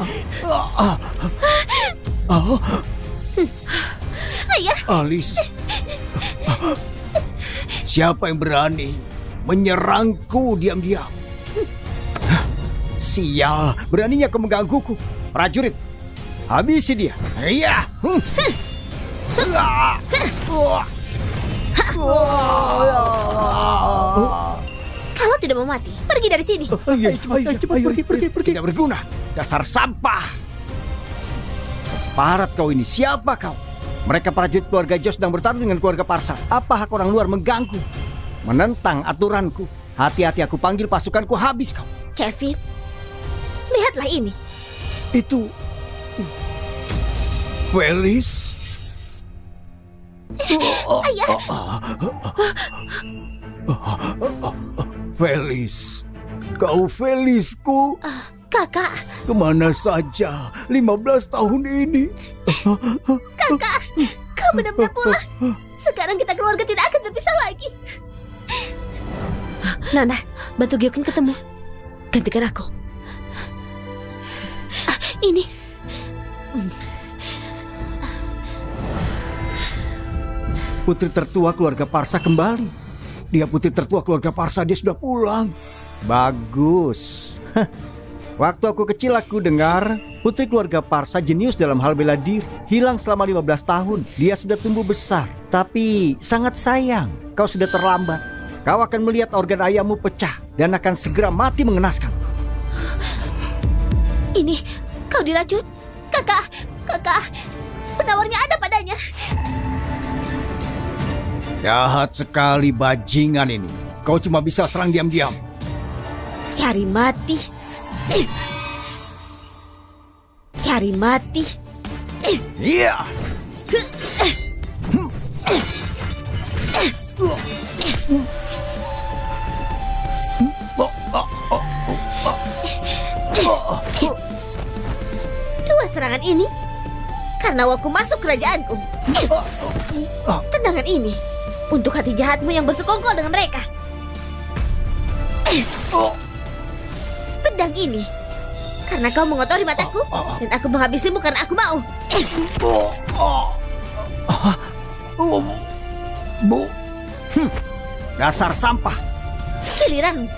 Ayah. Alice. Siapa yang berani menyerangku diam-diam? Sial, beraninya kau menggangguku. Prajurit, habisi dia. Iya. Kalau tidak mau mati, pergi dari sini. Ayo, pergi. Tidak berguna. Dasar sampah. Parat kau ini, siapa kau? Mereka prajurit keluarga Jo sedang bertarung dengan keluarga Parsa. Apa hak orang luar mengganggu? Menentang aturanku. Hati-hati aku panggil pasukanku, habis kau. Kevin, lihatlah ini. Itu Felis. Ayah. Felis. Kau Felisku. Kakak, Kemana saja 15 tahun ini? kakak, kau benar-benar pulang. Sekarang kita keluarga tidak akan terpisah lagi. Nona, batu Gyokin ketemu. Gantikan aku. Ini. Putri tertua keluarga Parsa kembali. Dia putri tertua keluarga Parsa, dia sudah pulang. Bagus. Waktu aku kecil aku dengar putri keluarga Parsa jenius dalam hal bela diri. Hilang selama 15 tahun. Dia sudah tumbuh besar. Tapi sangat sayang, kau sudah terlambat. Kau akan melihat organ ayahmu pecah dan akan segera mati mengenaskan. Ini, kau diracun. Kakak, penawarnya ada padanya. Jahat sekali bajingan ini. Kau cuma bisa serang diam-diam. Cari mati. Cari mati. Iya. Dua serangan ini karena waktu masuk kerajaanku. Tendangan ini untuk hati jahatmu yang bersekongkol dengan mereka. Pedang ini karena kau mengotori mataku dan aku menghabisimu karena aku mau. Bu. Dasar sampah. Giliranmu.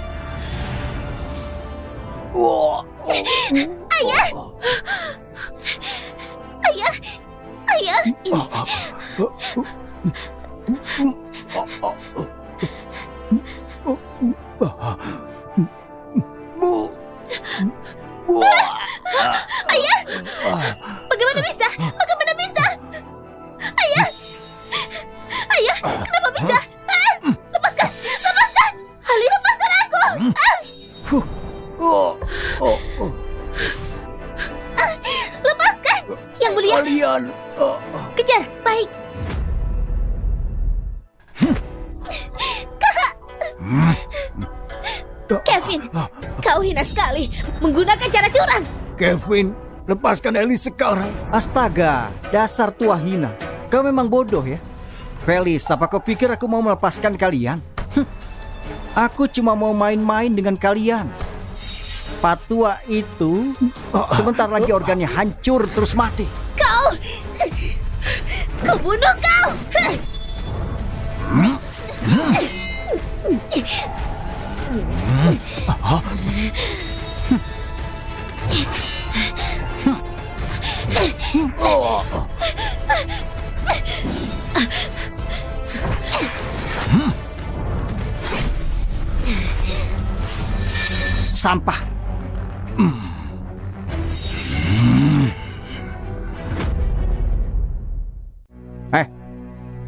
Ayah. Ayah, bagaimana bisa? Bagaimana bisa? Ayah, ayah, kenapa bisa? Lepaskan, lepaskan, Halis, lepaskan aku. Lepaskan, yang mulia. Kalian Kejar, baik. Kevin, kau hina sekali menggunakan cara curang. Kevin, lepaskan Alice sekarang. Astaga, dasar tua hina. Kau memang bodoh ya. Felis, apa kau pikir aku mau melepaskan kalian? Aku cuma mau main-main dengan kalian. Patua itu sebentar lagi organnya hancur terus mati. Kau bunuh kau. Sampah.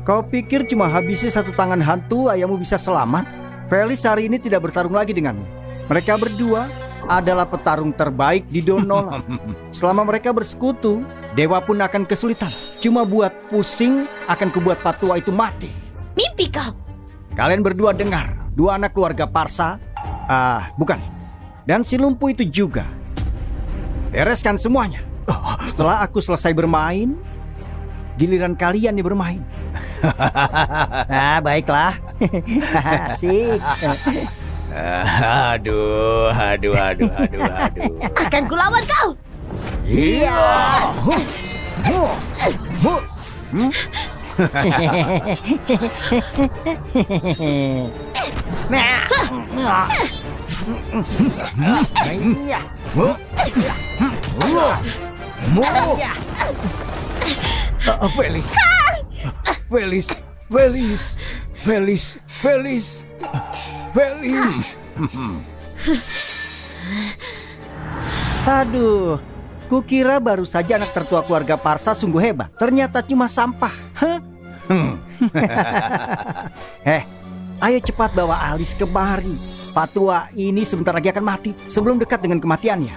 Kau pikir cuma habisi satu tangan hantu ayahmu bisa selamat? Felis hari ini tidak bertarung lagi denganmu. Mereka berdua adalah petarung terbaik di Donola. Selama mereka bersekutu, dewa pun akan kesulitan. Cuma buat pusing akan kubuat Patua itu mati. Mimpi kau. Kalian berdua dengar, dua anak keluarga Parsa, bukan, dan si lumpuh itu juga. Bereskan semuanya. Setelah aku selesai bermain, giliran kalian nih bermain. Baiklah. Asik. Aduh. Akan kulawan kau. Iya. Felis. Aduh, kukira baru saja anak tertua keluarga Parsa sungguh hebat. Ternyata cuma sampah. Ayo cepat bawa Alice kemari. Patua ini sebentar lagi akan mati sebelum dekat dengan kematiannya.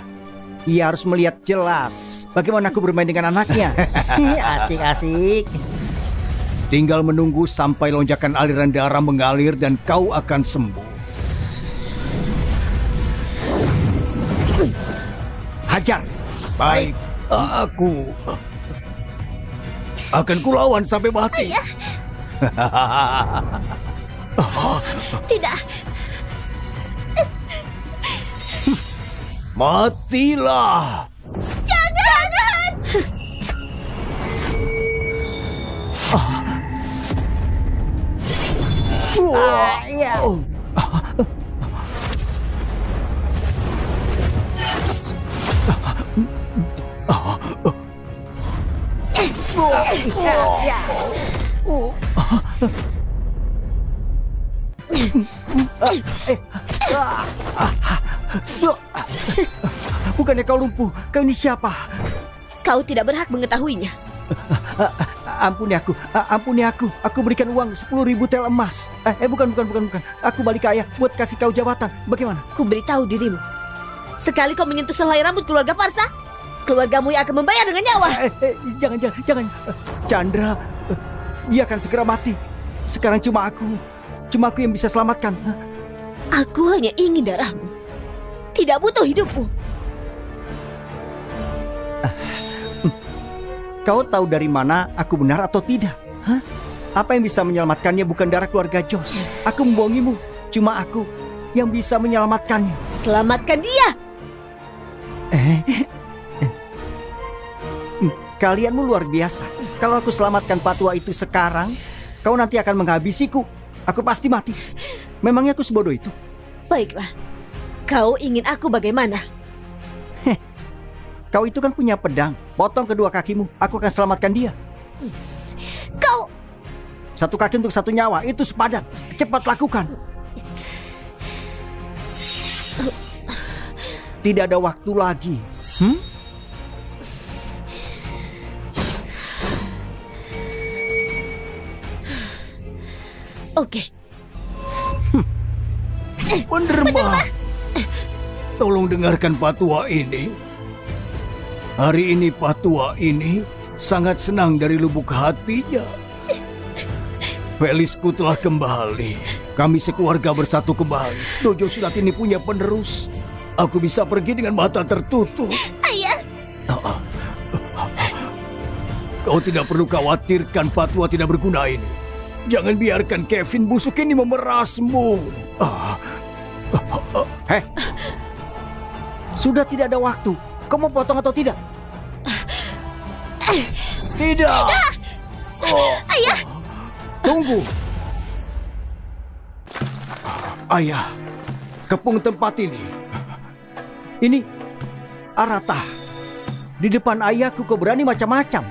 Ia harus melihat jelas bagaimana aku bermain dengan anaknya. Asik-asik. Tinggal menunggu sampai lonjakan aliran darah mengalir dan kau akan sembuh. Hajar. Baik, aku akan kulawan sampai mati. Tidak. Matilah. Jangan. Iya. Bukannya kau lumpuh, kau ini siapa? Kau tidak berhak mengetahuinya. Ampuni aku. Aku berikan uang 10.000 tel emas. Bukan. Aku balik ke ayah buat kasih kau jabatan. Bagaimana? Ku beritahu dirimu. Sekali kau menyentuh selai rambut keluarga Parsa, keluargamu yang akan membayar dengan nyawa. Jangan. Chandra, dia akan segera mati. Sekarang cuma aku yang bisa selamatkan. Aku hanya ingin darahmu, tidak butuh hidupmu. Kau tahu dari mana aku benar atau tidak? Apa yang bisa menyelamatkannya bukan darah keluarga Jos. Aku membohongimu. Cuma aku yang bisa menyelamatkannya. Selamatkan dia. Kalianmu luar biasa. Kalau aku selamatkan Patua itu sekarang, kau nanti akan menghabisiku. Aku pasti mati. Memangnya aku sebodoh itu? Baiklah. Kau ingin aku bagaimana? Kau itu kan punya pedang. Potong kedua kakimu. Aku akan selamatkan dia. Kau... Satu kaki untuk satu nyawa, itu sepadan. Cepat lakukan. Tidak ada waktu lagi. Oke. Penderma. Tolong dengarkan patua ini. Hari ini patua ini sangat senang dari lubuk hatinya. Felisku telah kembali. Kami sekeluarga bersatu kembali. Dojo silat ini punya penerus. Aku bisa pergi dengan mata tertutup. Ayah. Kau tidak perlu khawatirkan patua tidak berguna ini. Jangan biarkan Kevin busuk ini memerasmu. Sudah tidak ada waktu. Kau mau potong atau tidak? Tidak. Ayah. Tunggu. Ayah, kepung tempat ini. Ini Arata. Di depan ayahku kau berani macam-macam.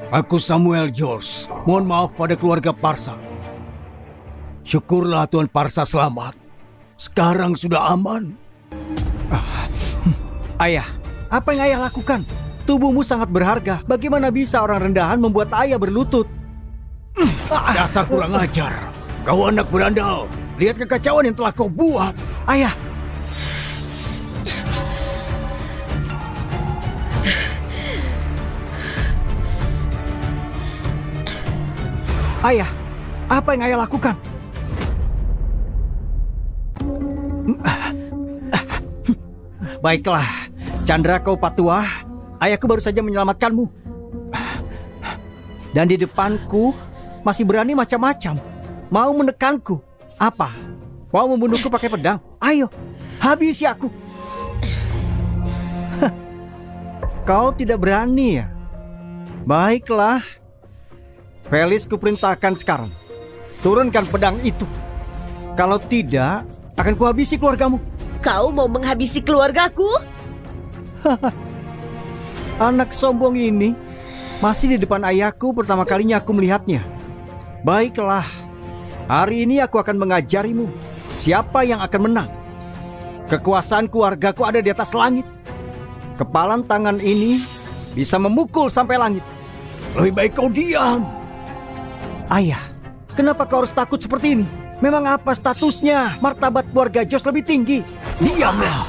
Aku Samuel George. Mohon maaf pada keluarga Parsa. Syukurlah Tuan Parsa selamat. Sekarang sudah aman. Ayah, apa yang ayah lakukan? Tubuhmu sangat berharga. Bagaimana bisa orang rendahan membuat ayah berlutut? Dasar kurang ajar. Kau anak berandal. Lihat kekacauan yang telah kau buat. Ayah. Ayah, apa yang ayah lakukan? Baiklah, Chandra kau patua, ayahku baru saja menyelamatkanmu. Dan di depanku masih berani macam-macam. Mau menekanku. Apa? Mau membunuhku pakai pedang? Ayo, habisi aku. Kau tidak berani ya? Baiklah. Felis kuperintahkan sekarang. Turunkan pedang itu. Kalau tidak, akan kuhabisi keluargamu. Kau mau menghabisi keluargaku? Anak sombong ini masih di depan ayahku pertama kalinya aku melihatnya. Baiklah, hari ini aku akan mengajarimu siapa yang akan menang. Kekuasaan keluargaku ada di atas langit. Kepalan tangan ini bisa memukul sampai langit. Lebih baik kau diam. Ayah, kenapa kau harus takut seperti ini? Memang apa statusnya? Martabat keluarga Jos lebih tinggi. Diamlah.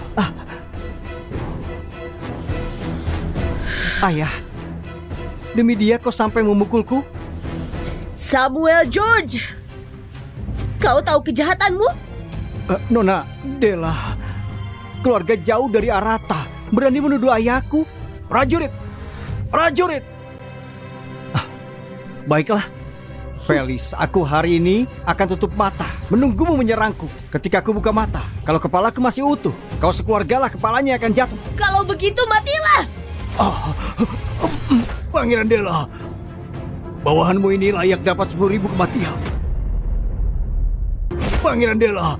Ayah, demi dia kau sampai memukulku? Samuel George, kau tahu kejahatanmu? Nona Della, keluarga jauh dari Arata, berani menuduh ayahku? Prajurit! Prajurit! Baiklah, Felis, aku hari ini akan tutup mata, menunggumu menyerangku. Ketika aku buka mata, kalau kepalaku masih utuh, kau sekeluargalah kepalanya akan jatuh. Kalau begitu matilah! Pangeran Della, bawahanmu ini layak dapat 10.000 kematian. Pangeran Della,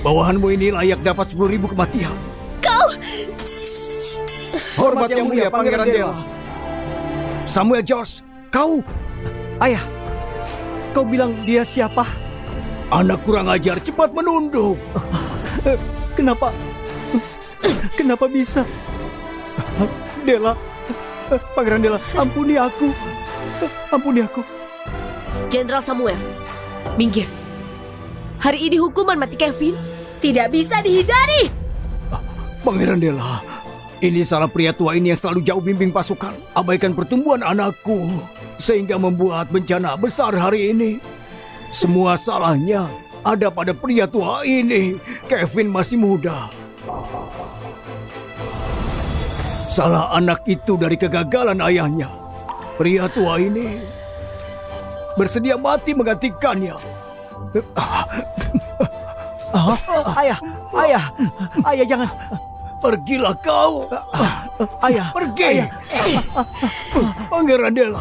bawahanmu ini layak dapat 10.000 kematian. Kau! Hormat yang mulia Pangeran Della. Samuel George, kau... Ayah, kau bilang dia siapa? Anak kurang ajar, cepat menunduk. Kenapa? Kenapa bisa? Della, Pangeran Della, ampuni aku. Ampuni aku. Jenderal Samuel, minggir. Hari ini hukuman mati Kevin tidak bisa dihindari. Pangeran Della, ini salah pria tua ini yang selalu jauh bimbing pasukan. Abaikan pertumbuhan anakku, sehingga membuat bencana besar hari ini. Semua salahnya ada pada pria tua ini. Kevin masih muda. Salah anak itu dari kegagalan ayahnya. Pria tua ini bersedia mati menggantikannya. Ayah jangan. Pergilah kau. Ayah, Pergi. Pangeran Dela.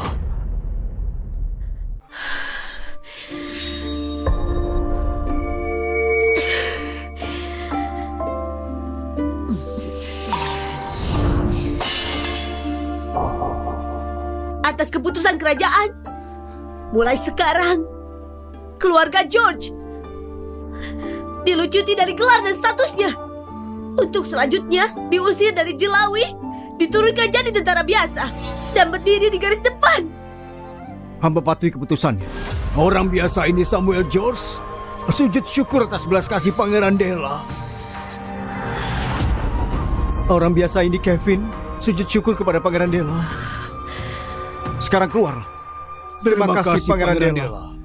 Atas keputusan kerajaan, mulai sekarang, keluarga George dilucuti dari gelar dan statusnya. Untuk selanjutnya diusir dari Jelawi, diturunkan jadi tentara biasa, dan berdiri di garis depan. Hamba patuhi keputusannya. Orang biasa ini Samuel George sujud syukur atas belas kasih Pangeran Dela. Orang biasa ini Kevin sujud syukur kepada Pangeran Dela. Sekarang keluar. Terima kasih Pangeran Dela.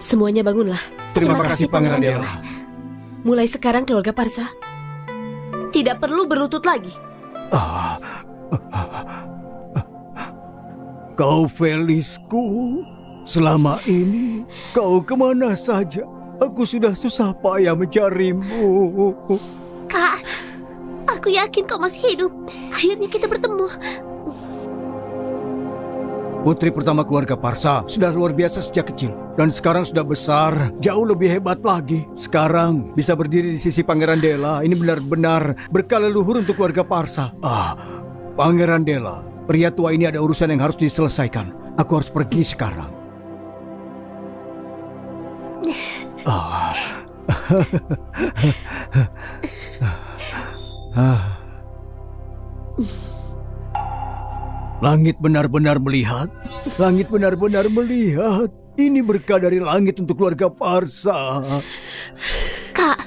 Semuanya bangunlah. Terima kasih Pangeran Dela. Mulai sekarang keluarga Parsa tidak perlu berlutut lagi. Kau Felisku, selama ini kau kemana saja? Aku sudah susah payah mencarimu. Kak, aku yakin kau masih hidup. Akhirnya kita bertemu. Putri pertama keluarga Parsa sudah luar biasa sejak kecil. Dan sekarang sudah besar, jauh lebih hebat lagi. Sekarang bisa berdiri di sisi Pangeran Dela. Ini benar-benar berkah leluhur untuk keluarga Parsa. Pangeran Dela, pria tua ini ada urusan yang harus diselesaikan. Aku harus pergi sekarang. Langit benar-benar melihat. Langit benar-benar melihat. Ini berkah dari langit untuk keluarga Parsa. Kak,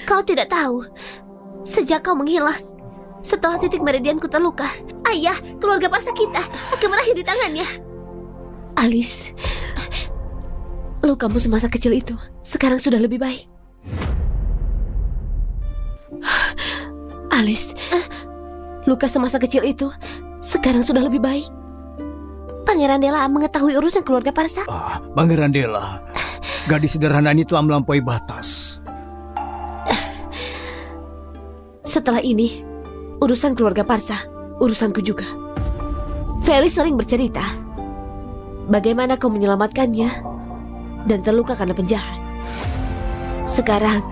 kau tidak tahu. Sejak kau menghilang, setelah titik meridianku terluka, ayah, keluarga Parsa kita akan berakhir di tangannya. Alice, lukamu semasa kecil itu sekarang sudah lebih baik. Alice, luka semasa kecil itu sekarang sudah lebih baik. Pangeran Dela mengetahui urusan keluarga Parsa. Pangeran Dela, gadis sederhana ini telah melampaui batas. Setelah ini, urusan keluarga Parsa, urusanku juga. Felis sering bercerita bagaimana kau menyelamatkannya dan terluka karena penjahat. Sekarang,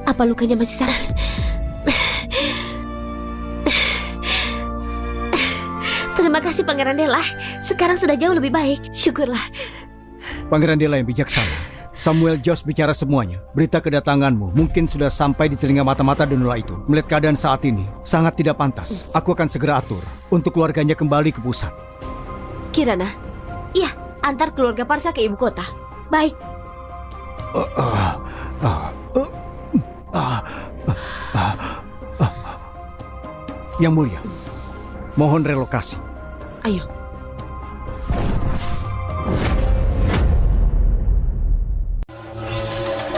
apa lukanya masih sakit? Terima kasih Pangeran Dela. Sekarang sudah jauh lebih baik. Syukurlah. Pangeran Dela yang bijaksana. Samuel George bicara semuanya. Berita kedatanganmu mungkin sudah sampai di telinga mata-mata Denola itu. Melihat keadaan saat ini, sangat tidak pantas. Aku akan segera atur untuk keluarganya kembali ke pusat. Kirana, Iya, antar keluarga Parsa ke ibu kota. baik. Yang mulia, mohon relokasi. Ayo.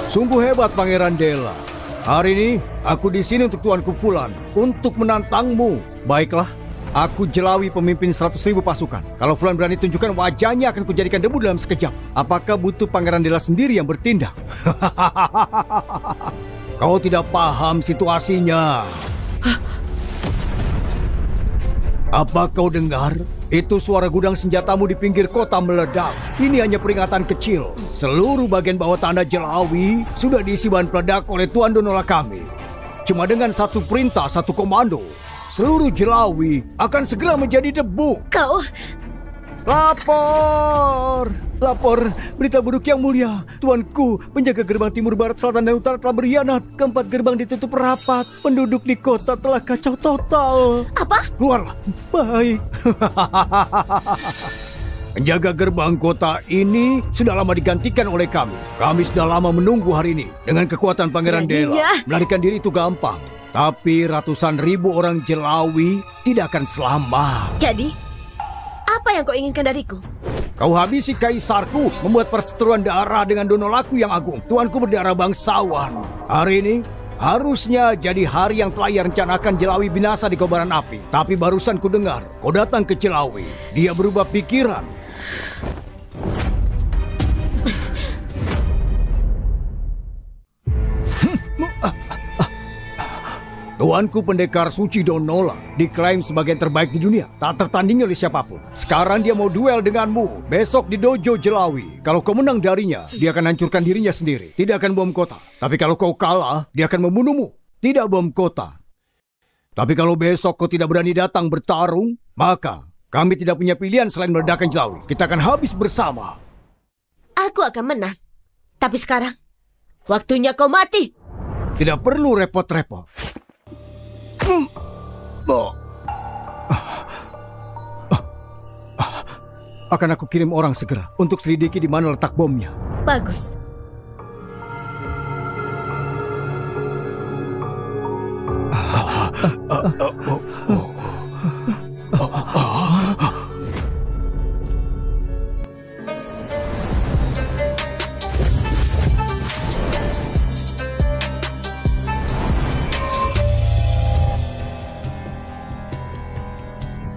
Sungguh hebat Pangeran Dela. Hari ini aku di sini untuk Tuanku Fulan untuk menantangmu. Baiklah, aku Jelawi pemimpin 100.000 pasukan. Kalau Fulan berani tunjukkan wajahnya akan kujadikan debu dalam sekejap. Apakah butuh Pangeran Dela sendiri yang bertindak? Kau tidak paham situasinya. Apa kau dengar? Itu suara gudang senjatamu di pinggir kota meledak. Ini hanya peringatan kecil. Seluruh bagian bawah tanah Jelawi sudah diisi bahan peledak oleh Tuan Donola kami. Cuma dengan satu perintah, satu komando, seluruh Jelawi akan segera menjadi debu. Kau... Lapor! Lapor! Berita buruk yang mulia. Tuanku, penjaga gerbang timur, barat, selatan, dan utara telah berkhianat. Keempat gerbang ditutup rapat. Penduduk di kota telah kacau total. Apa? Keluarlah. Baik. Penjaga gerbang kota ini sudah lama digantikan oleh kami. Kami sudah lama menunggu hari ini. Dengan kekuatan Pangeran Dela, melarikan diri itu gampang. Tapi ratusan ribu orang Jelawi tidak akan selamat. Jadi, apa yang kau inginkan dariku? Kau habisi kaisarku, membuat perseteruan darah dengan Donolaku yang agung. Tuanku berdarah bangsawan. Hari ini, Harusnya jadi hari yang telah ia rencanakan Jelawi binasa di kobaran api. Tapi barusan ku dengar kau datang ke Jelawi. Dia berubah pikiran. Tuanku pendekar suci Donola diklaim sebagai yang terbaik di dunia, tak tertandingi oleh siapapun. Sekarang dia mau duel denganmu besok di dojo Jelawi. Kalau kau menang darinya, dia akan hancurkan dirinya sendiri. Tidak akan bom kota. Tapi kalau kau kalah, dia akan membunuhmu. Tidak bom kota. Tapi kalau besok kau tidak berani datang bertarung, maka kami tidak punya pilihan selain meledakkan Jelawi. Kita akan habis bersama. Aku akan menang. Tapi sekarang, waktunya kau mati. Tidak perlu repot-repot. Akan aku kirim orang segera untuk selidiki di mana letak bomnya. Bagus.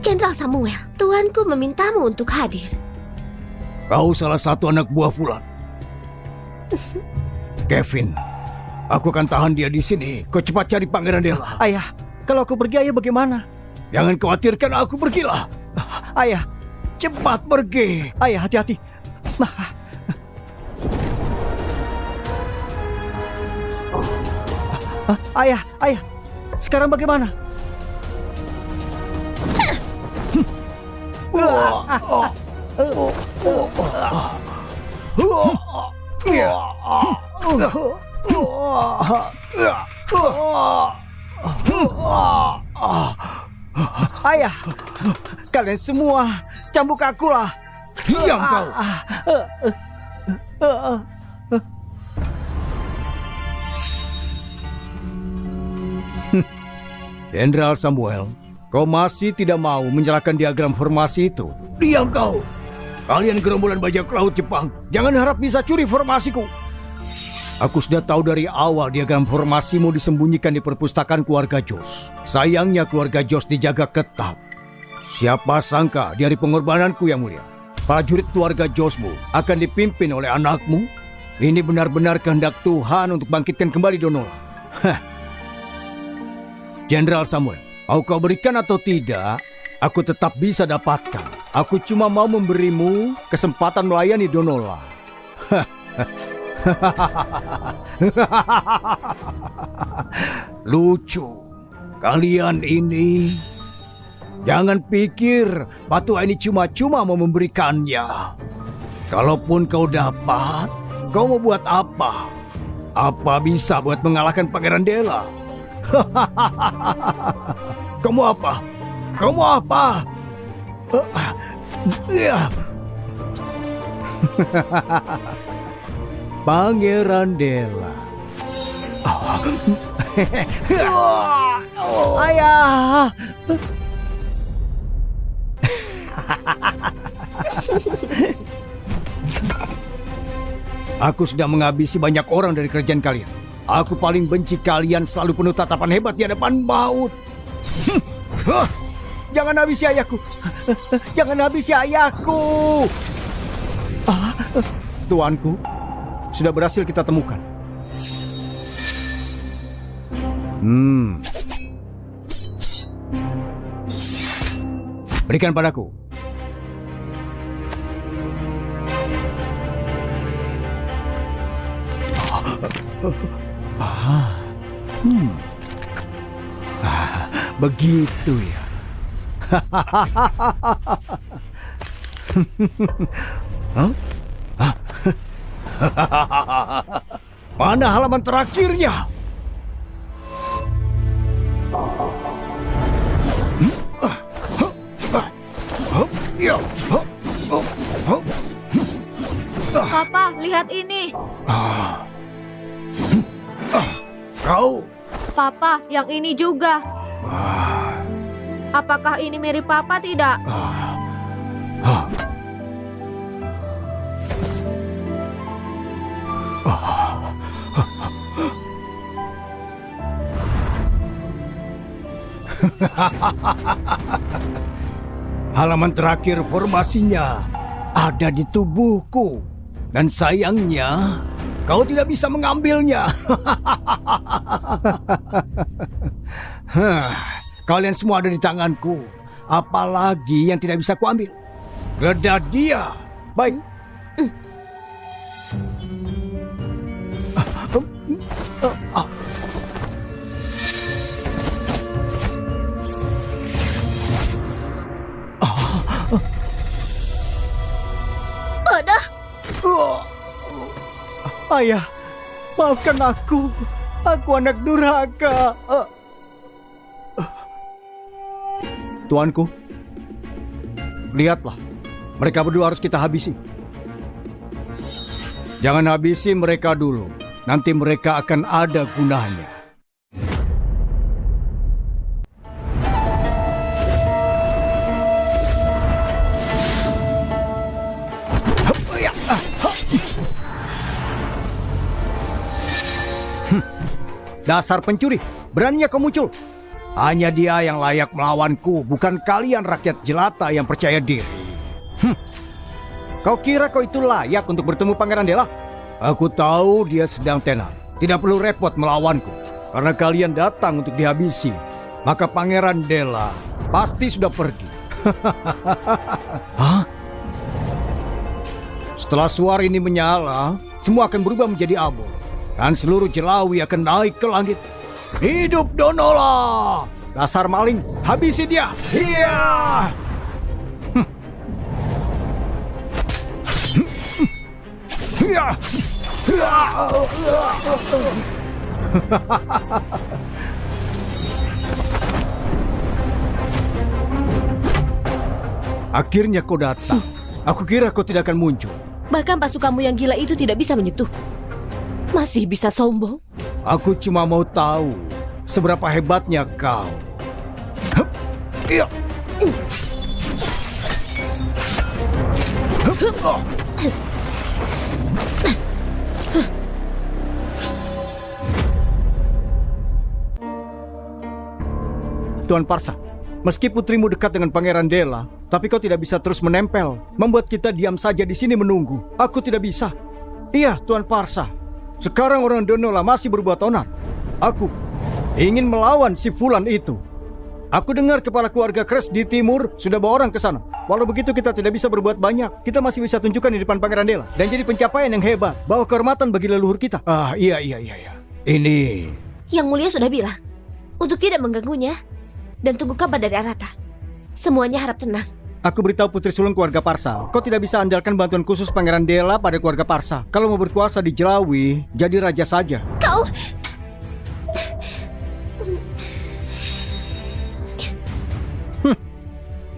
Jenderal Samuel, tuanku memintamu untuk hadir. Kau salah satu anak buah Fulan. Kevin, aku akan tahan dia di sini. Kau cepat cari Pangeran Dela. Ayah, kalau aku pergi ayah bagaimana? Jangan khawatirkan aku, pergilah. Ayah, Cepat pergi. ayah hati-hati. Ayah, sekarang bagaimana? Ayah, kalian semua cambuk akulah. Diam kau. Jenderal Samuel, kau masih tidak mau menyerahkan diagram formasi itu? Diam kau. Kalian gerombolan bajak laut Jepang, jangan harap bisa curi formasiku. Aku sudah tahu dari awal diagram formasimu disembunyikan di perpustakaan keluarga Jos. Sayangnya keluarga Jos dijaga ketat. Siapa sangka di hari pengorbananku yang mulia, prajurit keluarga Josmu akan dipimpin oleh anakmu? Ini benar-benar kehendak Tuhan untuk bangkitkan kembali Donola. Jenderal Samuel, mau kau berikan atau tidak, aku tetap bisa dapatkan. Aku cuma mau memberimu kesempatan melayani Donola. Lucu. Kalian ini. Jangan pikir Patua ini cuma-cuma mau memberikannya. Kalaupun kau dapat, kau mau buat apa? Apa bisa buat mengalahkan Pangeran Dela? Kamu apa? Kamu apa? Pangeran Dela. Ayah. Aku sudah menghabisi banyak orang dari kerajaan kalian. Aku paling benci kalian selalu penuh tatapan hebat di hadapan maut. Jangan habisi ayahku. Jangan habisi ayahku. Tuanku, sudah berhasil kita temukan. Berikan padaku. Begitu ya. Mana halaman terakhirnya? Papa, lihat ini. Kau? Papa, yang ini juga. Apakah ini mirip Papa tidak? Halaman terakhir formasinya ada di tubuhku. Dan sayangnya, kau tidak bisa mengambilnya. Kalian semua ada di tanganku. Apalagi yang tidak bisa kuambil? Geledah dia. Baik. Bodoh. Ayah, maafkan aku. Aku anak durhaka. Tuanku, lihatlah. Mereka berdua harus kita habisi. Jangan habisi mereka dulu. Nanti mereka akan ada gunanya. Dasar pencuri, beraninya kau muncul. Hanya dia yang layak melawanku, bukan kalian rakyat jelata yang percaya diri. Kau kira kau itu layak untuk bertemu Pangeran Dela? Aku tahu dia sedang tenar. Tidak perlu repot melawanku. Karena kalian datang untuk dihabisi. Maka Pangeran Dela pasti sudah pergi. Hah? Setelah suara ini menyala, semua akan berubah menjadi abu. Dan seluruh Jelawi akan naik ke langit. Hidup Donola! Dasar maling, habisi dia! Iya! Akhirnya kau datang. Aku kira kau tidak akan muncul. Bahkan pasukanmu yang gila itu tidak bisa menyentuh. Masih bisa sombong. Aku cuma mau tahu seberapa hebatnya kau. Iya. Tuan Parsa, meski putrimu dekat dengan Pangeran Dela, tapi kau tidak bisa terus menempel, membuat kita diam saja di sini menunggu. Aku tidak bisa. Iya, Tuan Parsa. Sekarang orang Donola masih berbuat onar. Aku ingin melawan si Fulan itu. Aku dengar kepala keluarga Kres di timur sudah bawa orang ke sana. Walau begitu kita tidak bisa berbuat banyak. Kita masih bisa tunjukkan di depan Pangeran Dela dan jadi pencapaian yang hebat. Bawa kehormatan bagi leluhur kita. Iya. Ini... Yang Mulia sudah bilang untuk tidak mengganggunya dan tunggu kabar dari Arata. Semuanya harap tenang. Aku beritahu Putri Sulung keluarga Parsa, kau tidak bisa andalkan bantuan khusus Pangeran Dela pada keluarga Parsa. Kalau mau berkuasa di Jelawi, jadi raja saja. Kau...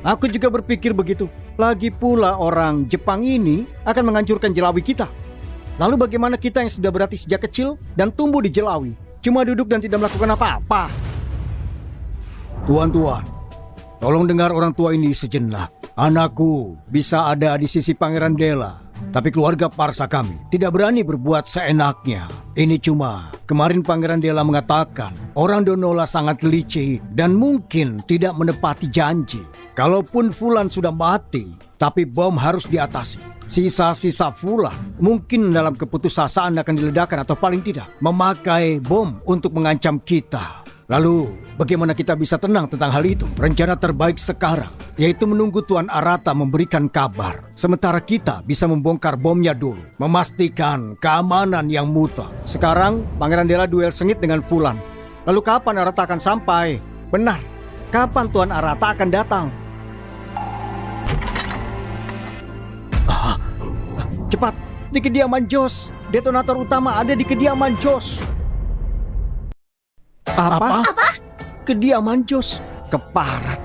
Aku juga berpikir begitu. Lagi pula orang Jepang ini akan menghancurkan Jelawi kita. Lalu bagaimana kita yang sudah berlatih sejak kecil dan tumbuh di Jelawi, cuma duduk dan tidak melakukan apa-apa? Tuan-tuan, tolong dengar orang tua ini sejenak. Anakku bisa ada di sisi Pangeran Dela, tapi keluarga Parsa kami tidak berani berbuat seenaknya. Ini cuma kemarin Pangeran Dela mengatakan orang Donola sangat licik dan mungkin tidak menepati janji. Kalaupun Fulan sudah mati, tapi bom harus diatasi. Sisa-sisa Fulan mungkin dalam keputusasaan akan diledakkan atau paling tidak memakai bom untuk mengancam kita. Lalu, bagaimana kita bisa tenang tentang hal itu? Rencana terbaik sekarang, yaitu menunggu Tuan Arata memberikan kabar. Sementara kita bisa membongkar bomnya dulu, memastikan keamanan yang mutlak. Sekarang, Pangeran Dela duel sengit dengan Fulan. Lalu kapan Arata akan sampai? Benar, kapan Tuan Arata akan datang? Cepat, di kediaman Jos. Detonator utama ada di kediaman Jos. Apa? Kediaman Jos. Keparat.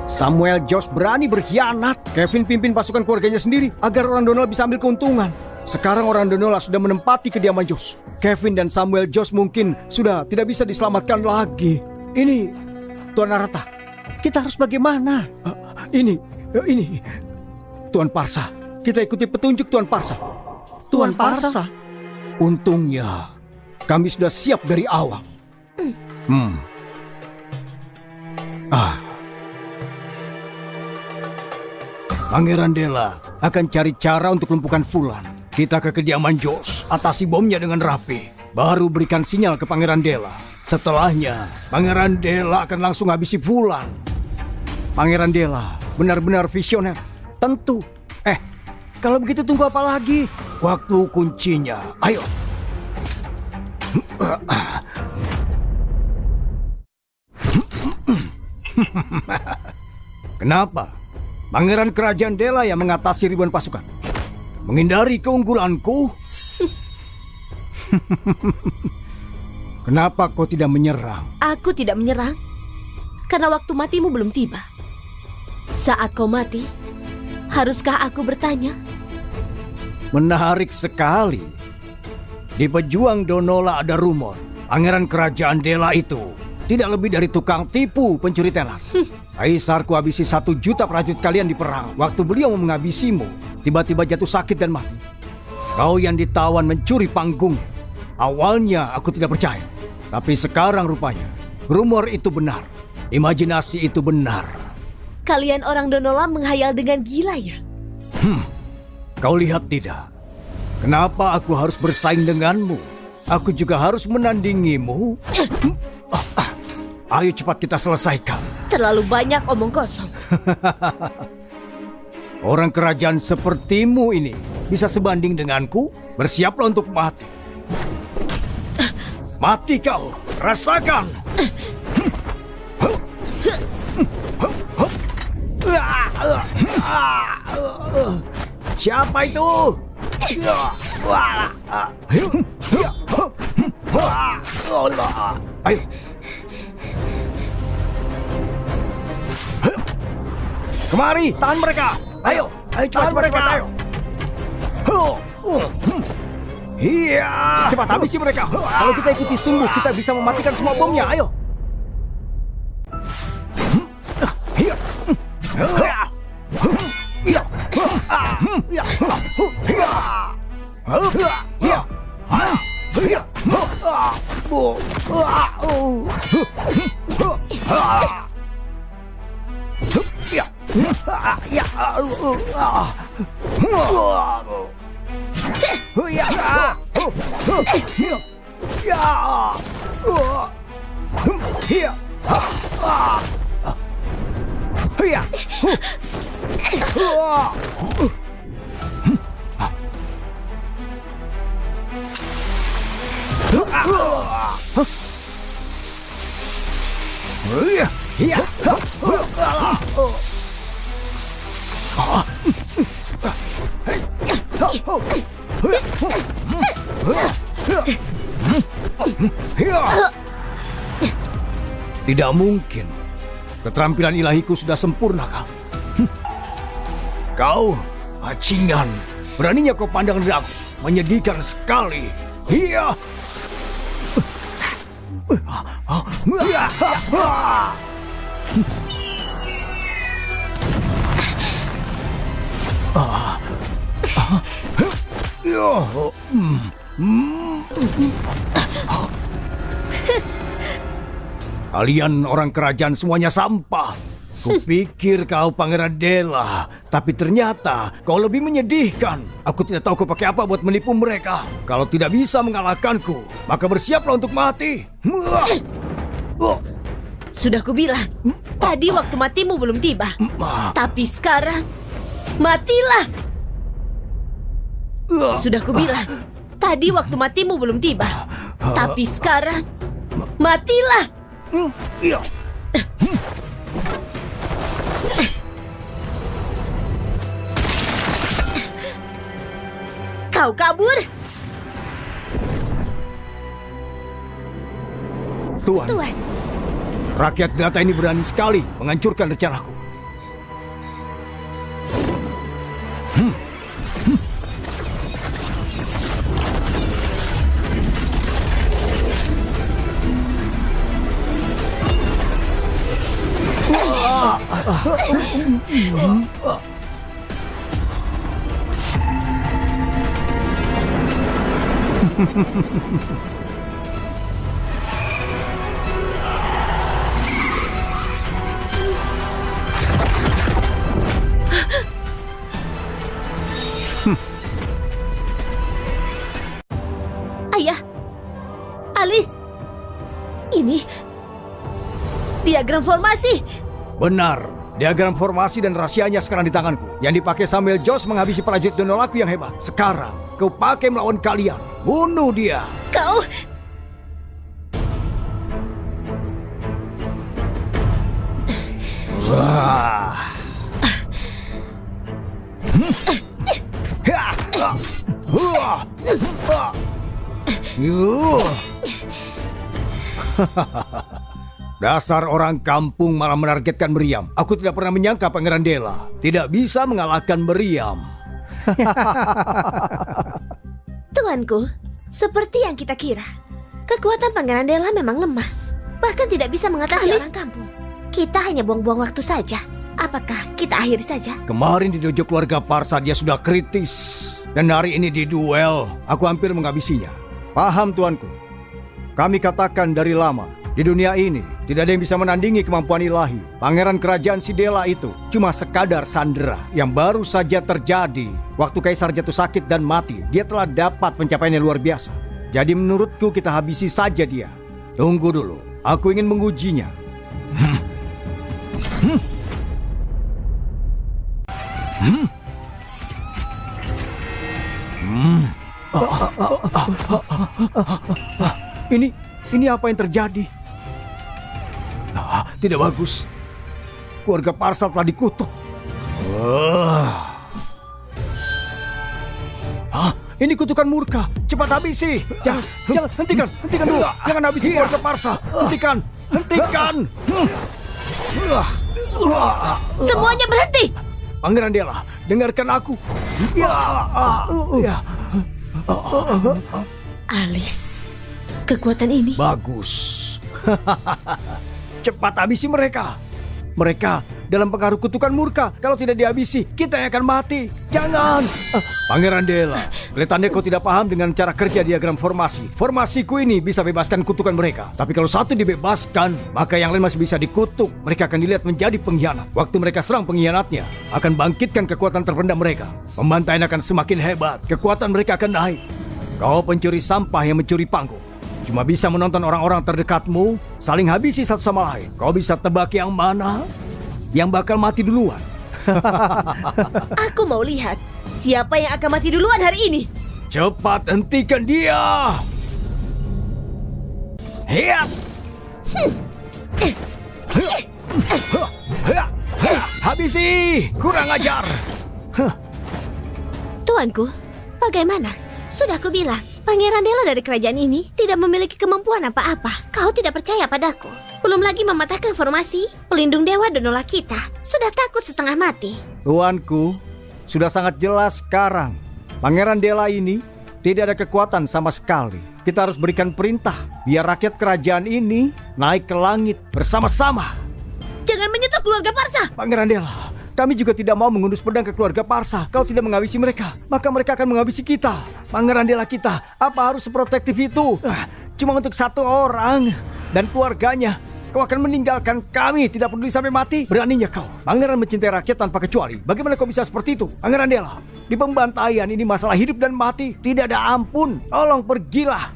Samuel Jos berani berkhianat. Kevin pimpin pasukan keluarganya sendiri agar orang Donola bisa ambil keuntungan. Sekarang orang Donola sudah menempati kediaman Jos. Kevin dan Samuel Jos mungkin sudah tidak bisa diselamatkan lagi. Ini, Tuan Arata, kita harus bagaimana? Ini, Tuan Parsa, kita ikuti petunjuk Tuan Parsa. Tuan Parsa? Untungnya, kami sudah siap dari awal. Pangeran Dela akan cari cara untuk lumpuhkan Fulan. Kita ke kediaman Jos, atasi bomnya dengan rapi. Baru berikan sinyal ke Pangeran Dela. Setelahnya, Pangeran Dela akan langsung habisi Fulan. Pangeran Dela benar-benar visioner. Tentu. Kalau begitu tunggu apa lagi? Waktu kuncinya. Ayo. Kenapa? Pangeran Kerajaan Dela yang mengatasi ribuan pasukan. Menghindari keunggulanku? Kenapa kau tidak menyerang? Aku tidak menyerang karena waktu matimu belum tiba. Saat kau mati, haruskah aku bertanya? Menarik sekali. Di pejuang Donola ada rumor Pangeran Kerajaan Dela itu tidak lebih dari tukang tipu pencuri tenar. Kaisar kuhabisi 1 juta prajurit kalian di perang. Waktu beliau mau menghabisimu, tiba-tiba jatuh sakit dan mati. Kau yang ditawan mencuri panggungnya. Awalnya aku tidak percaya. Tapi sekarang rupanya rumor itu benar. Imajinasi itu benar. Kalian orang Donola menghayal dengan gila ya? Kau lihat tidak? Kenapa aku harus bersaing denganmu? Aku juga harus menandingimu. Ayo cepat kita selesaikan. Terlalu banyak omong kosong. Orang kerajaan sepertimu ini bisa sebanding denganku? Bersiaplah untuk mati. Mati kau, rasakan. Siapa itu? Ayo. Kemari, tahan mereka. Ayo, tahan mereka. Ayo. Iya. Cepat habisi mereka. Kalau kita ikuti sungguh, kita bisa mematikan semua bomnya. Ayo. Tidak mungkin. Keterampilan ilahiku sudah sempurna, kau. Kau, bajingan. Beraninya kau pandang rendah aku. Menyedihkan sekali. Iya. Kalian orang kerajaan semuanya sampah. Kupikir kau Pangeran Dela, tapi ternyata kau lebih menyedihkan. Aku tidak tahu kau pakai apa buat menipu mereka. Kalau tidak bisa mengalahkanku, maka bersiaplah untuk mati. Sudah kubilang, tadi waktu matimu belum tiba. Tapi sekarang, matilah. Sudah kubilang, tadi waktu matimu belum tiba. Tapi sekarang, matilah. Kau kabur? Tuan, Tuan, rakyat Delta ini berani sekali menghancurkan rencanaku. diagram formasi. Benar. Diagram formasi dan rahasianya sekarang di tanganku. Yang dipakai Samuel Jones menghabisi prajurit Donolaku yang hebat. Sekarang, kau pakai melawan kalian. Bunuh dia. Kau... Wah. Dasar orang kampung malah menargetkan meriam. Aku tidak pernah menyangka Pangeran Dela tidak bisa mengalahkan meriam. Tuanku, seperti yang kita kira, kekuatan Pangeran Dela memang lemah. Bahkan tidak bisa mengatasi orang kampung. Kita hanya buang-buang waktu saja. Apakah kita akhiri saja? Kemarin di dojo keluarga Parsa dia sudah kritis. Dan hari ini di duel, aku hampir menghabisinya. Paham tuanku. Kami katakan dari lama, di dunia ini tidak ada yang bisa menandingi kemampuan ilahi. Pangeran kerajaan Sidela itu cuma sekadar sandera yang baru saja terjadi. Waktu Kaisar jatuh sakit dan mati, dia telah dapat pencapaian yang luar biasa. Jadi menurutku kita habisi saja dia. Tunggu dulu, aku ingin mengujinya. Ini apa yang terjadi? Tidak bagus. Keluarga Parsal telah dikutuk. Ini kutukan murka. Cepat habisi. Jangan, hentikan dulu. Jangan habisi keluarga Parsal. Hentikan. Semuanya berhenti. Pangeran Dela, dengarkan aku. Alice, kekuatan ini... Bagus. Cepat habisi mereka. Mereka dalam pengaruh kutukan murka. Kalau tidak dihabisi, kita yang akan mati. Jangan. Pangeran Dela, kelihatannya kau tidak paham dengan cara kerja diagram formasi. Formasiku ini bisa bebaskan kutukan mereka. Tapi kalau satu dibebaskan, maka yang lain masih bisa dikutuk. Mereka akan dilihat menjadi pengkhianat. Waktu mereka serang pengkhianatnya, akan bangkitkan kekuatan terpendam mereka. Pembantaian akan semakin hebat. Kekuatan mereka akan naik. Kau pencuri sampah yang mencuri panggung. Cuma bisa menonton orang-orang terdekatmu saling habisi satu sama lain. Kau bisa tebak yang mana yang bakal mati duluan? Aku mau lihat siapa yang akan mati duluan hari ini. Cepat hentikan dia. Hiat. Habisi, kurang ajar. Tuanku, bagaimana? Sudah aku bilang, Pangeran Dela dari kerajaan ini tidak memiliki kemampuan apa-apa. Kau tidak percaya padaku. Belum lagi mematahkan formasi pelindung dewa Donola kita. Sudah takut setengah mati. Tuanku, sudah sangat jelas sekarang. Pangeran Dela ini tidak ada kekuatan sama sekali. Kita harus berikan perintah biar rakyat kerajaan ini naik ke langit bersama-sama. Jangan menyentuh keluarga Parsa. Pangeran Dela, kami juga tidak mau mengendus pedang ke keluarga Parsa. Kalau tidak menghabisi mereka, maka mereka akan menghabisi kita. Pangeran Dela kita, apa harus seprotektif itu? Cuma untuk satu orang dan keluarganya. Kau akan meninggalkan kami, tidak peduli sampai mati? Beraninya kau. Pangeran mencintai rakyat tanpa kecuali. Bagaimana kau bisa seperti itu? Pangeran Dela, di pembantaian ini masalah hidup dan mati. Tidak ada ampun. Tolong pergilah.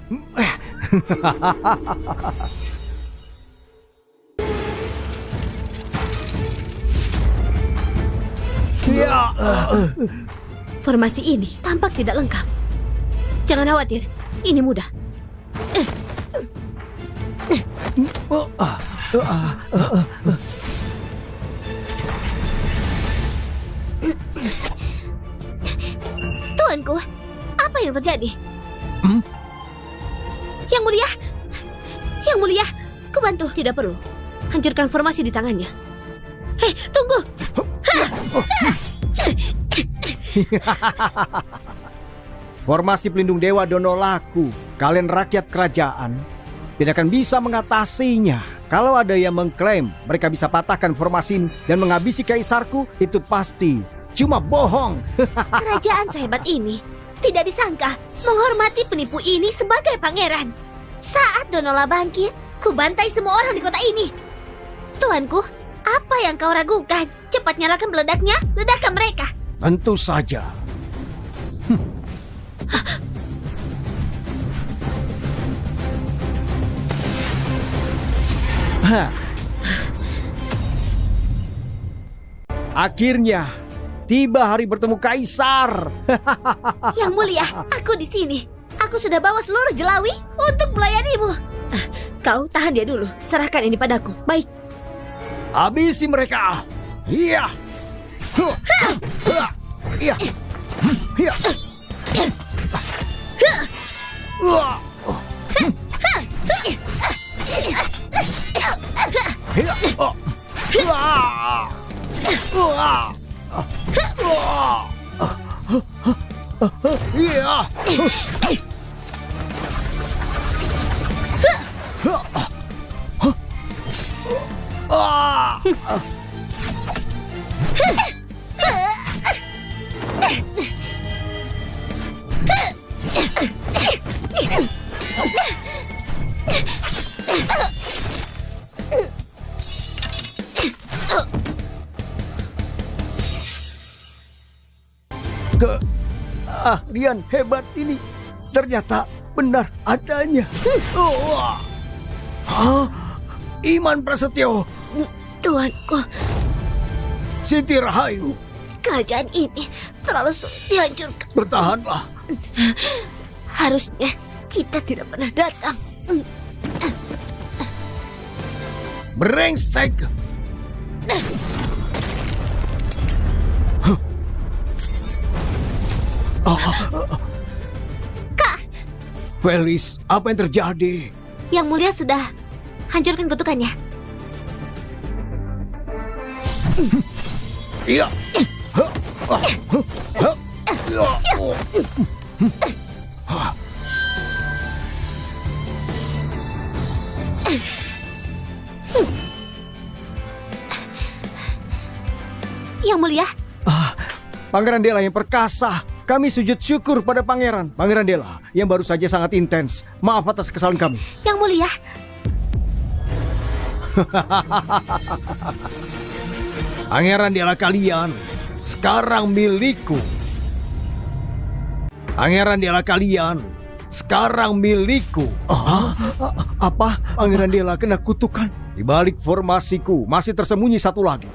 Formasi ini tampak tidak lengkap. Jangan khawatir, ini mudah. Tuanku, apa yang terjadi? Yang mulia, ku bantu. Tidak perlu. Hancurkan formasi di tangannya. Hei, tunggu. Formasi pelindung dewa Donolaku. Kalian rakyat kerajaan tidak akan bisa mengatasinya. Kalau ada yang mengklaim mereka bisa patahkan formasi dan menghabisi kaisarku, itu pasti cuma bohong. Kerajaan sehebat ini tidak disangka menghormati penipu ini sebagai pangeran. Saat Donola bangkit, ku bantai semua orang di kota ini. Tuanku, apa yang kau ragukan? Cepat nyalakan peledaknya, ledakkan mereka. Tentu saja. Akhirnya tiba hari bertemu Kaisar. Yang mulia, aku di sini. Aku sudah bawa seluruh jelawi untuk melayanimu. Kau tahan dia dulu. Serahkan ini padaku. Baik. Habisi mereka. Iya. Iya. Iya. Keahlian hebat ini ternyata benar adanya. Iman Prasetyo, Tuanku, Siti Rahayu, kerajaan ini terlalu sulit dihancurkan. bertahanlah. Harusnya kita tidak pernah datang. Brengsek. Kak, Felis, apa yang terjadi? Yang mulia sudah hancurkan kutukannya. Iya. Yang mulia, Pangeran Dela yang perkasa. Kami sujud syukur pada Pangeran Dela yang baru saja sangat intens. Maaf atas kesalahan kami. yang mulia. Pangeran Dela kalian sekarang milikku. Pangeran Dela kalian sekarang milikku. Apa? Pangeran Dela kena kutukan? Di balik formasiku masih tersembunyi satu lagi.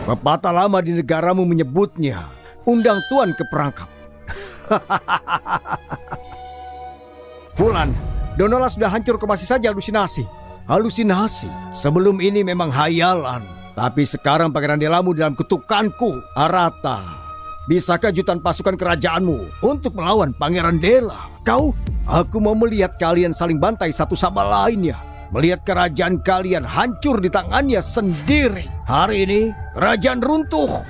Pepatah lama di negaramu menyebutnya undang tuan ke perangkap. Bulan, Donola sudah hancur ke masih saja halusinasi. Halusinasi. Sebelum ini memang hayalan. Tapi sekarang Pangeran Delamu dalam kutukanku, Arata. Bisakah jutaan pasukan kerajaanmu untuk melawan Pangeran Dela? Kau? Aku mau melihat kalian saling bantai satu sama lainnya. Melihat kerajaan kalian hancur di tangannya sendiri. Hari ini, kerajaan runtuh.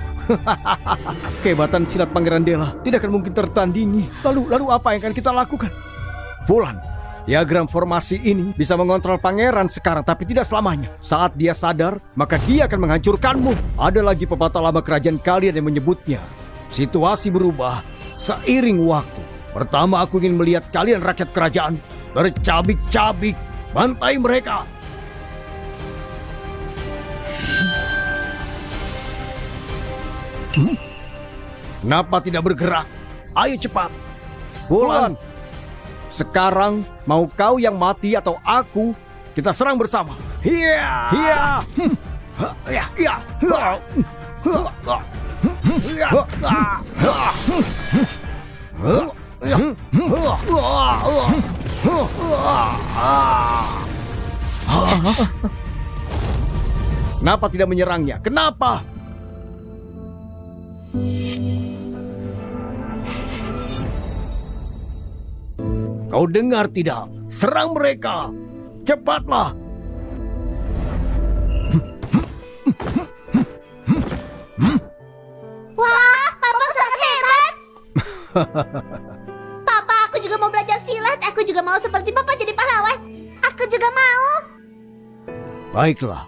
Kehebatan silat Pangeran Dela tidak akan mungkin tertandingi. Lalu apa yang akan kita lakukan? Bulan, diagram formasi ini bisa mengontrol pangeran sekarang, tapi tidak selamanya. Saat dia sadar, maka dia akan menghancurkanmu. Ada lagi pepatah lama kerajaan kalian yang menyebutnya. Situasi berubah seiring waktu. Pertama, aku ingin melihat kalian rakyat kerajaan bercabik-cabik. Bantai mereka. Kenapa tidak bergerak? Ayo cepat. Bulan. Sekarang mau kau yang mati atau aku? Kita serang bersama. Hiya. Hiya. Ya, ya. Kenapa tidak menyerangnya? Kenapa? Kau dengar tidak? Serang mereka! Cepatlah! Wah, Papa sangat hebat. Papa, aku juga mau belajar silat. Aku juga mau seperti Papa jadi pahlawan. Aku juga mau. Baiklah,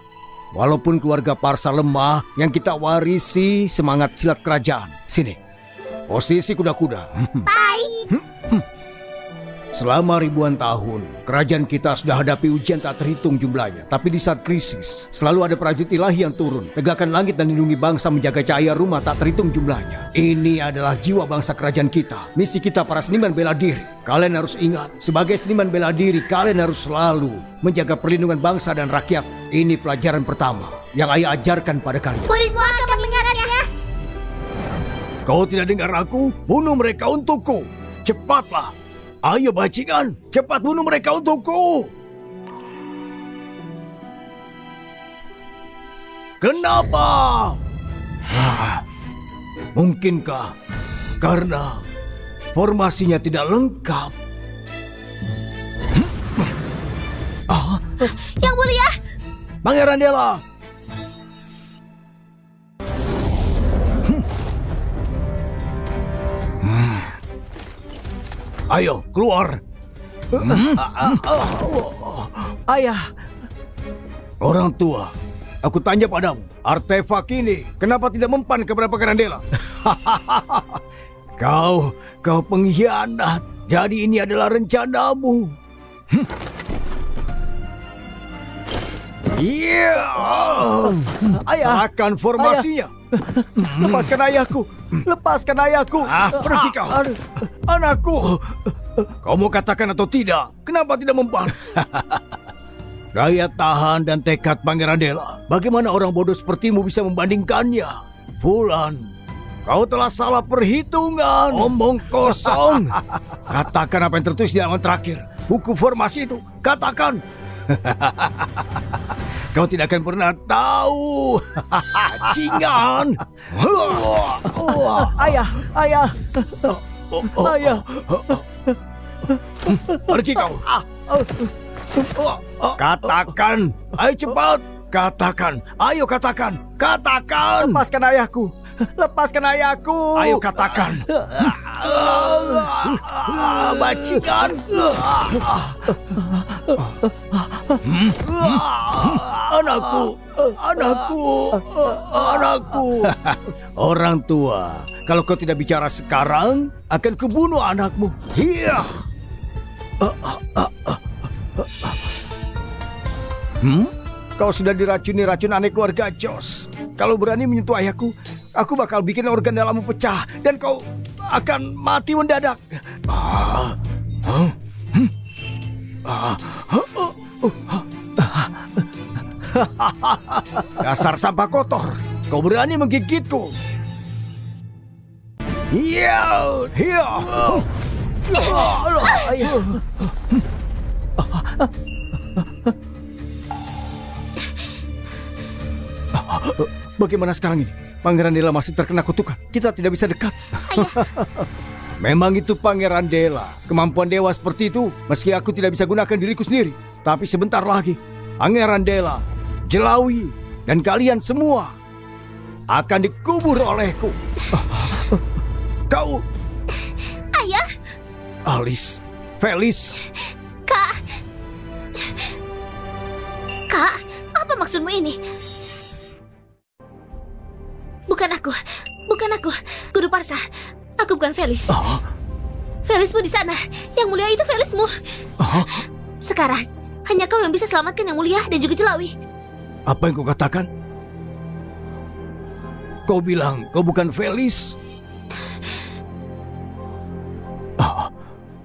walaupun keluarga Parsa lemah, yang kita warisi semangat silat kerajaan. Sini, posisi kuda-kuda. Baik. Selama ribuan tahun, kerajaan kita sudah hadapi ujian tak terhitung jumlahnya. Tapi di saat krisis, selalu ada prajurit ilahi yang turun, tegakkan langit dan lindungi bangsa, menjaga cahaya rumah tak terhitung jumlahnya. Ini adalah jiwa bangsa kerajaan kita. Misi kita para seniman bela diri. Kalian harus ingat, sebagai seniman bela diri, kalian harus selalu menjaga perlindungan bangsa dan rakyat. Ini pelajaran pertama yang ayah ajarkan pada kalian. Muridmu akan mendengarnya. Kau tidak dengar aku? Bunuh mereka untukku. Cepatlah. Ayo bajingan, cepat bunuh mereka untukku. Kenapa? Mungkinkah karena formasinya tidak lengkap? Yang mulia, Pangeran Dela. Ayo, keluar. Ayah, Orang tua, aku tanya padamu, artefak ini kenapa tidak mempan kepada Pangeran Dela? Kau pengkhianat. Jadi ini adalah rencanamu. Iya. ayah, Serahkan formasinya. lepaskan ayahku, lepaskan ayahku. Pergi kau. Anakku. Kau mau katakan atau tidak? Kenapa tidak mempan? Daya tahan dan tekad Pangeran Dela. Bagaimana orang bodoh sepertimu bisa membandingkannya? Fulan, kau telah salah perhitungan. Omong kosong. Katakan apa yang tertulis di halaman terakhir. Buku formasi itu. Katakan. Kau tidak akan pernah tahu. Cingan. Ayah, ayah, ayah. Pergi kau. Katakan. Ayo cepat. Katakan. Ayo katakan. Katakan. Lepaskan ayahku, lepaskan ayahku. Ayo katakan. Bajingan. Anakku. Anakku. Anakku. Orang tua, kalau kau tidak bicara sekarang, akan kubunuh anakmu. Iya. Kau sudah diracuni racun aneh keluarga Jos. Kalau berani menyentuh ayahku, aku bakal bikin organ dalammu pecah dan kau akan mati mendadak. Dasar sampah kotor. Kau berani menggigitku. Iya, iya. Ayah. Bagaimana sekarang ini? Pangeran Dela masih terkena kutukan. Kita tidak bisa dekat. Memang itu Pangeran Dela. Kemampuan dewa seperti itu, meski aku tidak bisa gunakan diriku sendiri. Tapi sebentar lagi, Pangeran Dela, Jelawi, dan kalian semua akan dikubur olehku. Kau... ayah, Alice, Felis. Kak. Kak, apa maksudmu ini? Bukan aku, Guru Parsa. Aku bukan Felis. Felismu di sana. Yang mulia itu Felismu. Sekarang, hanya kau yang bisa selamatkan Yang Mulia dan juga Jelawi. Apa yang kau katakan? Kau bilang kau bukan Felis.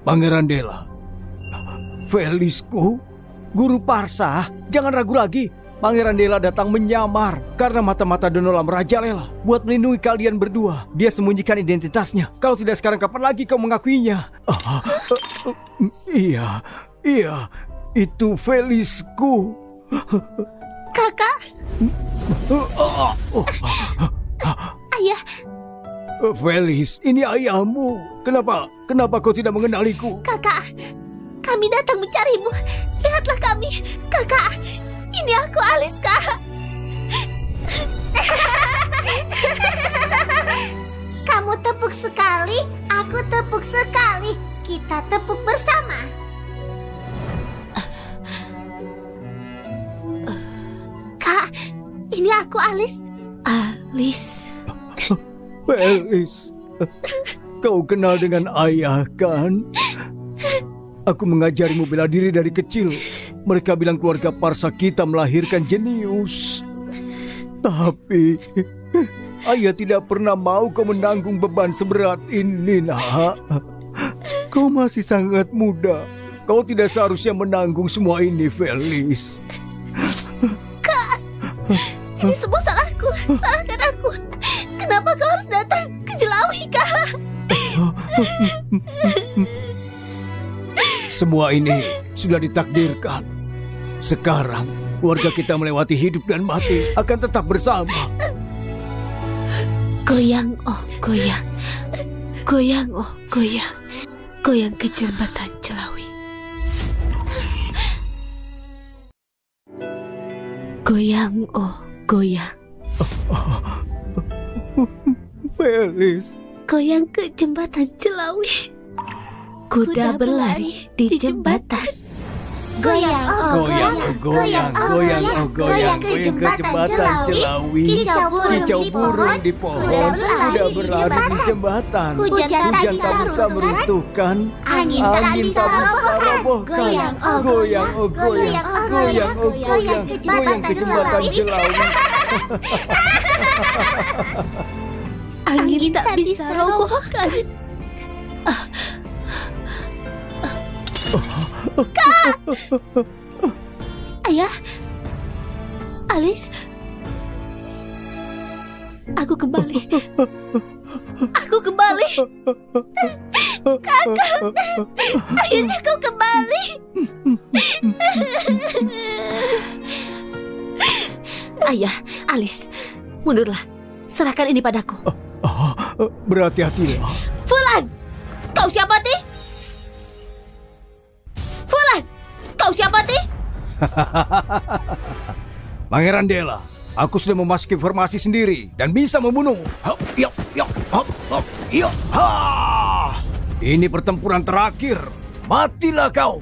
Pangeran Dela. Felisku? Guru Parsa, jangan ragu lagi. Pangeran Dela datang menyamar karena mata-mata Donola merajalela buat melindungi kalian berdua. Dia sembunyikan identitasnya. Kalau tidak sekarang, kapan lagi kau mengakuinya? Iya, itu Felisku. Kakak. Ayah. Felis, ini ayahmu. Kenapa kau tidak mengenaliku? Kakak, kami datang mencarimu. Lihatlah kami. Kakak, ini aku Alice, Kak. Kamu tepuk sekali, aku tepuk sekali. Kita tepuk bersama. Kak, ini aku Alice. Alice. Felis, kau kenal dengan ayah kan? Aku mengajarimu bela diri dari kecil. Mereka bilang keluarga Parsa kita melahirkan jenius. Tapi ayah tidak pernah mau kau menanggung beban seberat ini, nak. Kau masih sangat muda. Kau tidak seharusnya menanggung semua ini, Felis. Kak, ini semua salahku. Salahkan aku. Kenapa kau harus datang ke Jelawi, Kak? Semua ini sudah ditakdirkan. Sekarang keluarga kita melewati hidup dan mati akan tetap bersama. Goyang, oh goyang. Goyang, oh goyang. Goyang ke jembatan Jelawi. Goyang, oh goyang. Felis. Goyang ke jembatan Jelawi. Kuda berlari di jembatan. Goyang, oh Goyang, oh goyang, goyang, oh goyang, ke jembatan Jelawi. Kicau burung di pohon, kuda berlari di jembatan. Hujan tak bisa meruntuhkan, Angin tak bisa robohkan. Goyang, oh Goyang, oh goyang, goyang, oh goyang, goyang ke jembatan Jelawi. Angin tak bisa robohkan. Kak! Ayah, Alis, aku kembali. Aku kembali. Kakak, akhirnya kau kembali. Ayah, Alis, mundurlah. Serahkan ini padaku. Berhati-hatilah. Fulan, kau siapa, Ti? Fulan, kau siapa, Ti? Pangeran Dela, aku sudah memasuki formasi sendiri dan bisa membunuhmu. Ini pertempuran terakhir. Matilah kau.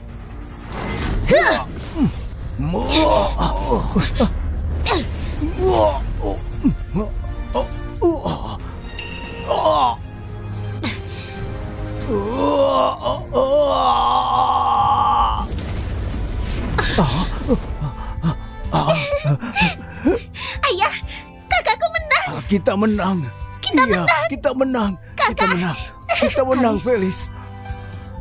Ayah, kakakku menang. Kita menang. Kita menang. Kita menang, Felis.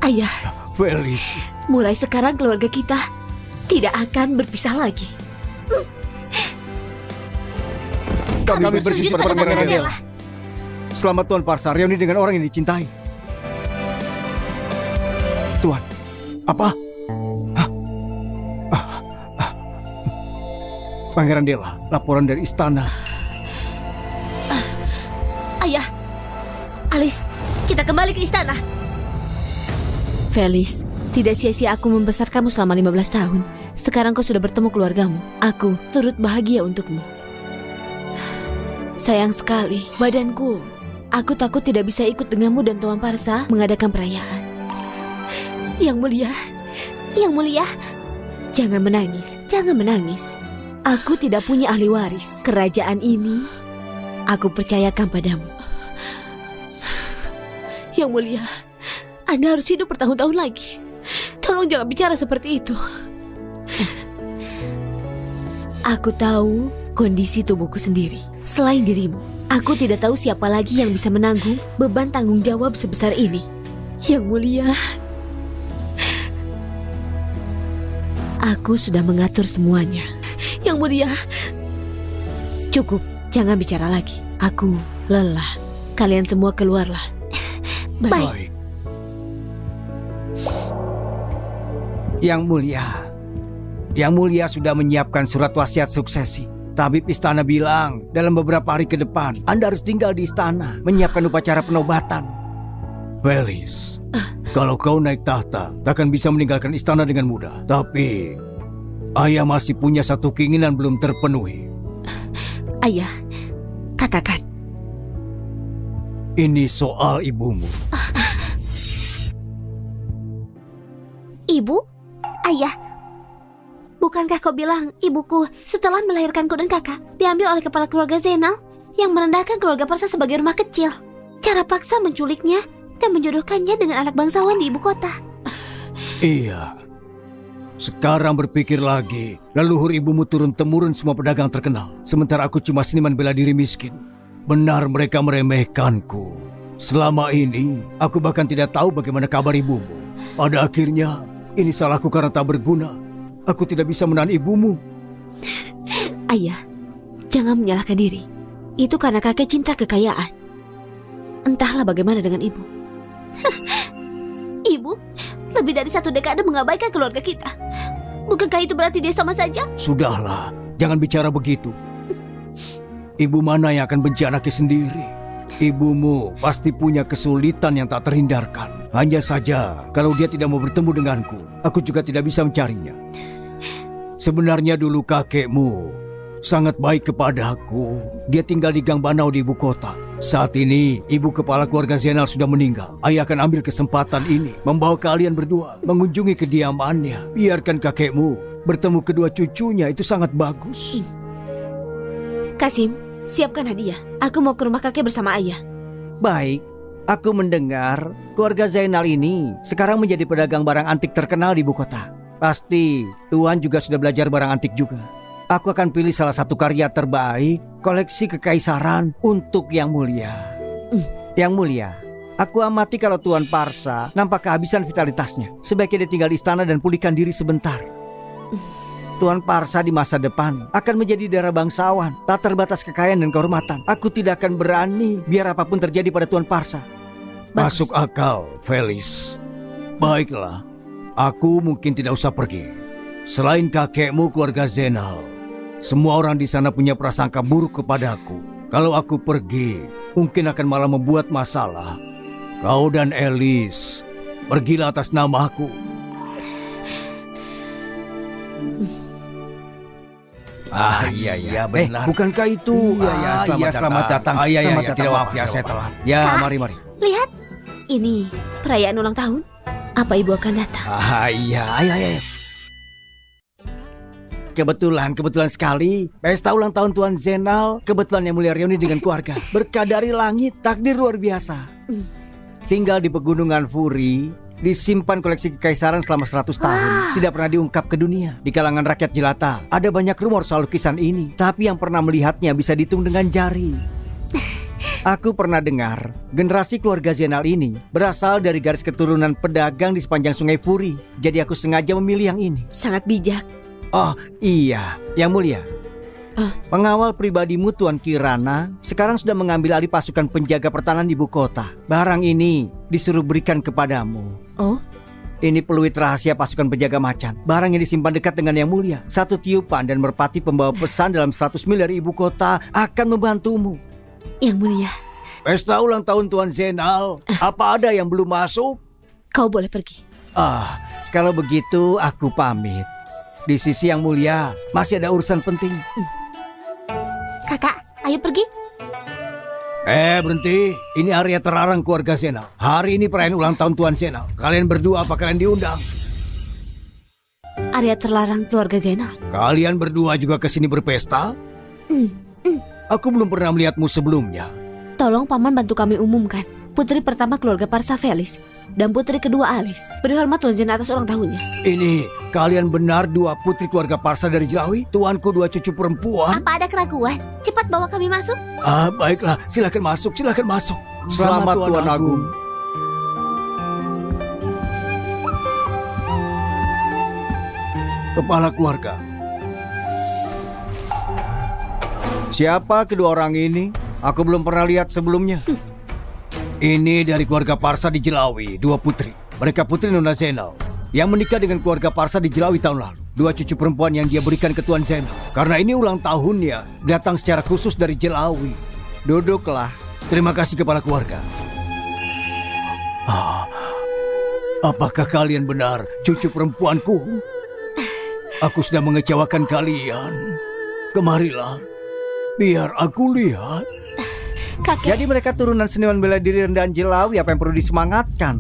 Ayah, Felis. mulai sekarang keluarga kita tidak akan berpisah lagi. Kami bersujud pada Pangeran Dela. Selamat Tuan Parsa, reuni dengan orang yang dicintai. Tuan, apa? Pangeran Dela, laporan dari istana. Ayah, Alis, kita kembali ke istana. Felis, tidak sia-sia aku membesar kamu selama 15 tahun. Sekarang kau sudah bertemu keluargamu. Aku turut bahagia untukmu. Sayang sekali, badanku. Aku takut tidak bisa ikut denganmu dan Tuan Parsa mengadakan perayaan. Yang mulia, jangan menangis. Aku tidak punya ahli waris. Kerajaan ini aku percayakan padamu. Yang mulia, Anda harus hidup bertahun-tahun lagi. Tolong jangan bicara seperti itu. Aku tahu kondisi tubuhku sendiri. Selain dirimu, aku tidak tahu siapa lagi yang bisa menanggung beban tanggung jawab sebesar ini. Yang mulia, aku sudah mengatur semuanya. Yang mulia, cukup, jangan bicara lagi. Aku lelah. Kalian semua keluarlah. Baik. Yang mulia sudah menyiapkan surat wasiat suksesi. Tabib istana bilang dalam beberapa hari ke depan Anda harus tinggal di istana menyiapkan upacara penobatan. Felis, kalau kau naik tahta, takkan bisa meninggalkan istana dengan mudah. Tapi ayah masih punya satu keinginan belum terpenuhi. Ayah, katakan. Ini soal ibumu. Ibu? Ayah, bukankah kau bilang ibuku setelah melahirkanku dan kakak diambil oleh kepala keluarga Zainal yang merendahkan keluarga Parsa sebagai rumah kecil? Cara paksa menculiknya dan menjodohkannya dengan anak bangsawan di ibu kota. Iya. Sekarang berpikir lagi, leluhur ibumu turun-temurun semua pedagang terkenal. Sementara aku cuma seniman bela diri miskin. Benar mereka meremehkanku. Selama ini, aku bahkan tidak tahu bagaimana kabar ibumu. Pada akhirnya, ini salahku karena tak berguna. Aku tidak bisa menahan ibumu. Ayah, jangan menyalahkan diri. Itu karena kakek cinta kekayaan. Entahlah bagaimana dengan ibu. Ibu, lebih dari 1 dekade mengabaikan keluarga kita. Bukankah itu berarti dia sama saja? Sudahlah, jangan bicara begitu. Ibu mana yang akan benci anaknya sendiri? Ibumu pasti punya kesulitan yang tak terhindarkan. Hanya saja, kalau dia tidak mau bertemu denganku, aku juga tidak bisa mencarinya. Sebenarnya dulu kakekmu sangat baik kepadaku. Dia tinggal di Gang Banau di ibu kota. Saat ini, ibu kepala keluarga Zainal sudah meninggal. Ayah akan ambil kesempatan ini, membawa kalian berdua mengunjungi kediamannya. Biarkan kakekmu bertemu kedua cucunya, itu sangat bagus. Kasim, siapkan hadiah. Aku mau ke rumah kakek bersama ayah. Baik, aku mendengar keluarga Zainal ini sekarang menjadi pedagang barang antik terkenal di ibu kota. Pasti Tuan juga sudah belajar barang antik juga. Aku akan pilih salah satu karya terbaik koleksi kekaisaran untuk Yang Mulia. Yang Mulia, aku amati kalau Tuan Parsa nampak kehabisan vitalitasnya. Sebaiknya dia tinggal di istana dan pulihkan diri sebentar. Tuan Parsa di masa depan akan menjadi darah bangsawan, tak terbatas kekayaan dan kehormatan. Aku tidak akan berani biar apapun terjadi pada Tuan Parsa. Masuk akal, Felis. Baiklah, aku mungkin tidak usah pergi. Selain kakekmu, keluarga Zainal, semua orang di sana punya prasangka buruk kepadaku. Kalau aku pergi, mungkin akan malah membuat masalah. Kau dan Elis, pergilah atas namaku. Iya benar. Bukankah itu? Selamat datang. Selamat datang. Tidak maaf ya, saya telat. Ya, Kak. mari. Lihat, Ini perayaan ulang tahun. Apa ibu akan datang? Iya. Kebetulan sekali pesta ulang tahun Tuan Zainal. Kebetulan Yang Mulia reuni dengan keluarga. Berkah dari langit, takdir luar biasa. Tinggal di pegunungan Furi, disimpan koleksi kekaisaran selama 100 tahun. Tidak pernah diungkap ke dunia. Di kalangan rakyat jelata ada banyak rumor soal lukisan ini, tapi yang pernah melihatnya bisa dihitung dengan jari. Aku pernah dengar generasi keluarga Zainal ini berasal dari garis keturunan pedagang di sepanjang sungai Furi. Jadi aku sengaja memilih yang ini. Sangat bijak. Oh iya, Yang Mulia. Pengawal pribadimu Tuan Kirana sekarang sudah mengambil alih pasukan penjaga pertahanan di ibu kota. Barang ini disuruh berikan kepadamu. Oh, Ini peluit rahasia pasukan penjaga macan. Barang yang disimpan dekat dengan Yang Mulia. Satu tiupan dan merpati pembawa pesan dalam 100 mil dari ibu kota akan membantumu. Yang Mulia, Pesta ulang tahun Tuan Zainal, apa ada yang belum masuk? kau boleh pergi. Kalau begitu aku pamit. Di sisi Yang Mulia masih ada urusan penting. kakak, ayo pergi. Berhenti. Ini area terlarang keluarga Zainal. Hari ini perayaan ulang tahun Tuan Zainal. Kalian berdua apa kalian diundang? Area terlarang keluarga Zainal. Kalian berdua juga kesini berpesta? Aku belum pernah melihatmu sebelumnya. Tolong paman bantu kami umumkan. Putri pertama keluarga Parsa Felis dan putri kedua Alis. Beri hormat Tuan Zainal atas ulang tahunnya. Ini, kalian benar 2 putri keluarga Parsa dari Jelawi? Tuanku 2 cucu perempuan? Apa ada keraguan? Cepat bawa kami masuk. Baiklah, silakan masuk. Selamat Tuan Agung. Kepala keluarga. Siapa kedua orang ini? Aku belum pernah lihat sebelumnya. Ini dari keluarga Parsa di Jelawi, 2 putri. Mereka putri Nona Zainal yang menikah dengan keluarga Parsa di Jelawi tahun lalu. 2 cucu perempuan yang dia berikan ke Tuan Zainal. Karena ini ulang tahunnya, datang secara khusus dari Jelawi. Duduklah. Terima kasih kepala keluarga. Apakah kalian benar cucu perempuanku? Aku sudah mengecewakan kalian. Kemarilah, biar aku lihat. Kakek, Jadi mereka turunan seniman bela diri rendahan Jelawi. Apa yang perlu disemangatkan?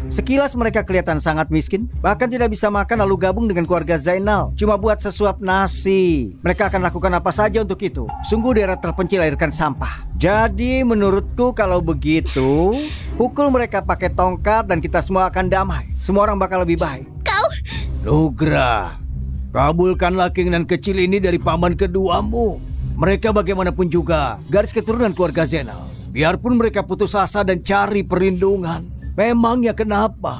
Sekilas mereka kelihatan sangat miskin, bahkan tidak bisa makan lalu gabung dengan keluarga Zainal cuma buat sesuap nasi. Mereka akan lakukan apa saja untuk itu. Sungguh daerah terpencil lahirkan sampah. Jadi menurutku kalau begitu, pukul mereka pakai tongkat dan kita semua akan damai. Semua orang bakal lebih baik. Kau... Nugra, kabulkanlah keinginan kecil ini dari paman keduamu. Mereka bagaimanapun juga garis keturunan keluarga Zainal. Biarpun mereka putus asa dan cari perlindungan. Memangnya kenapa?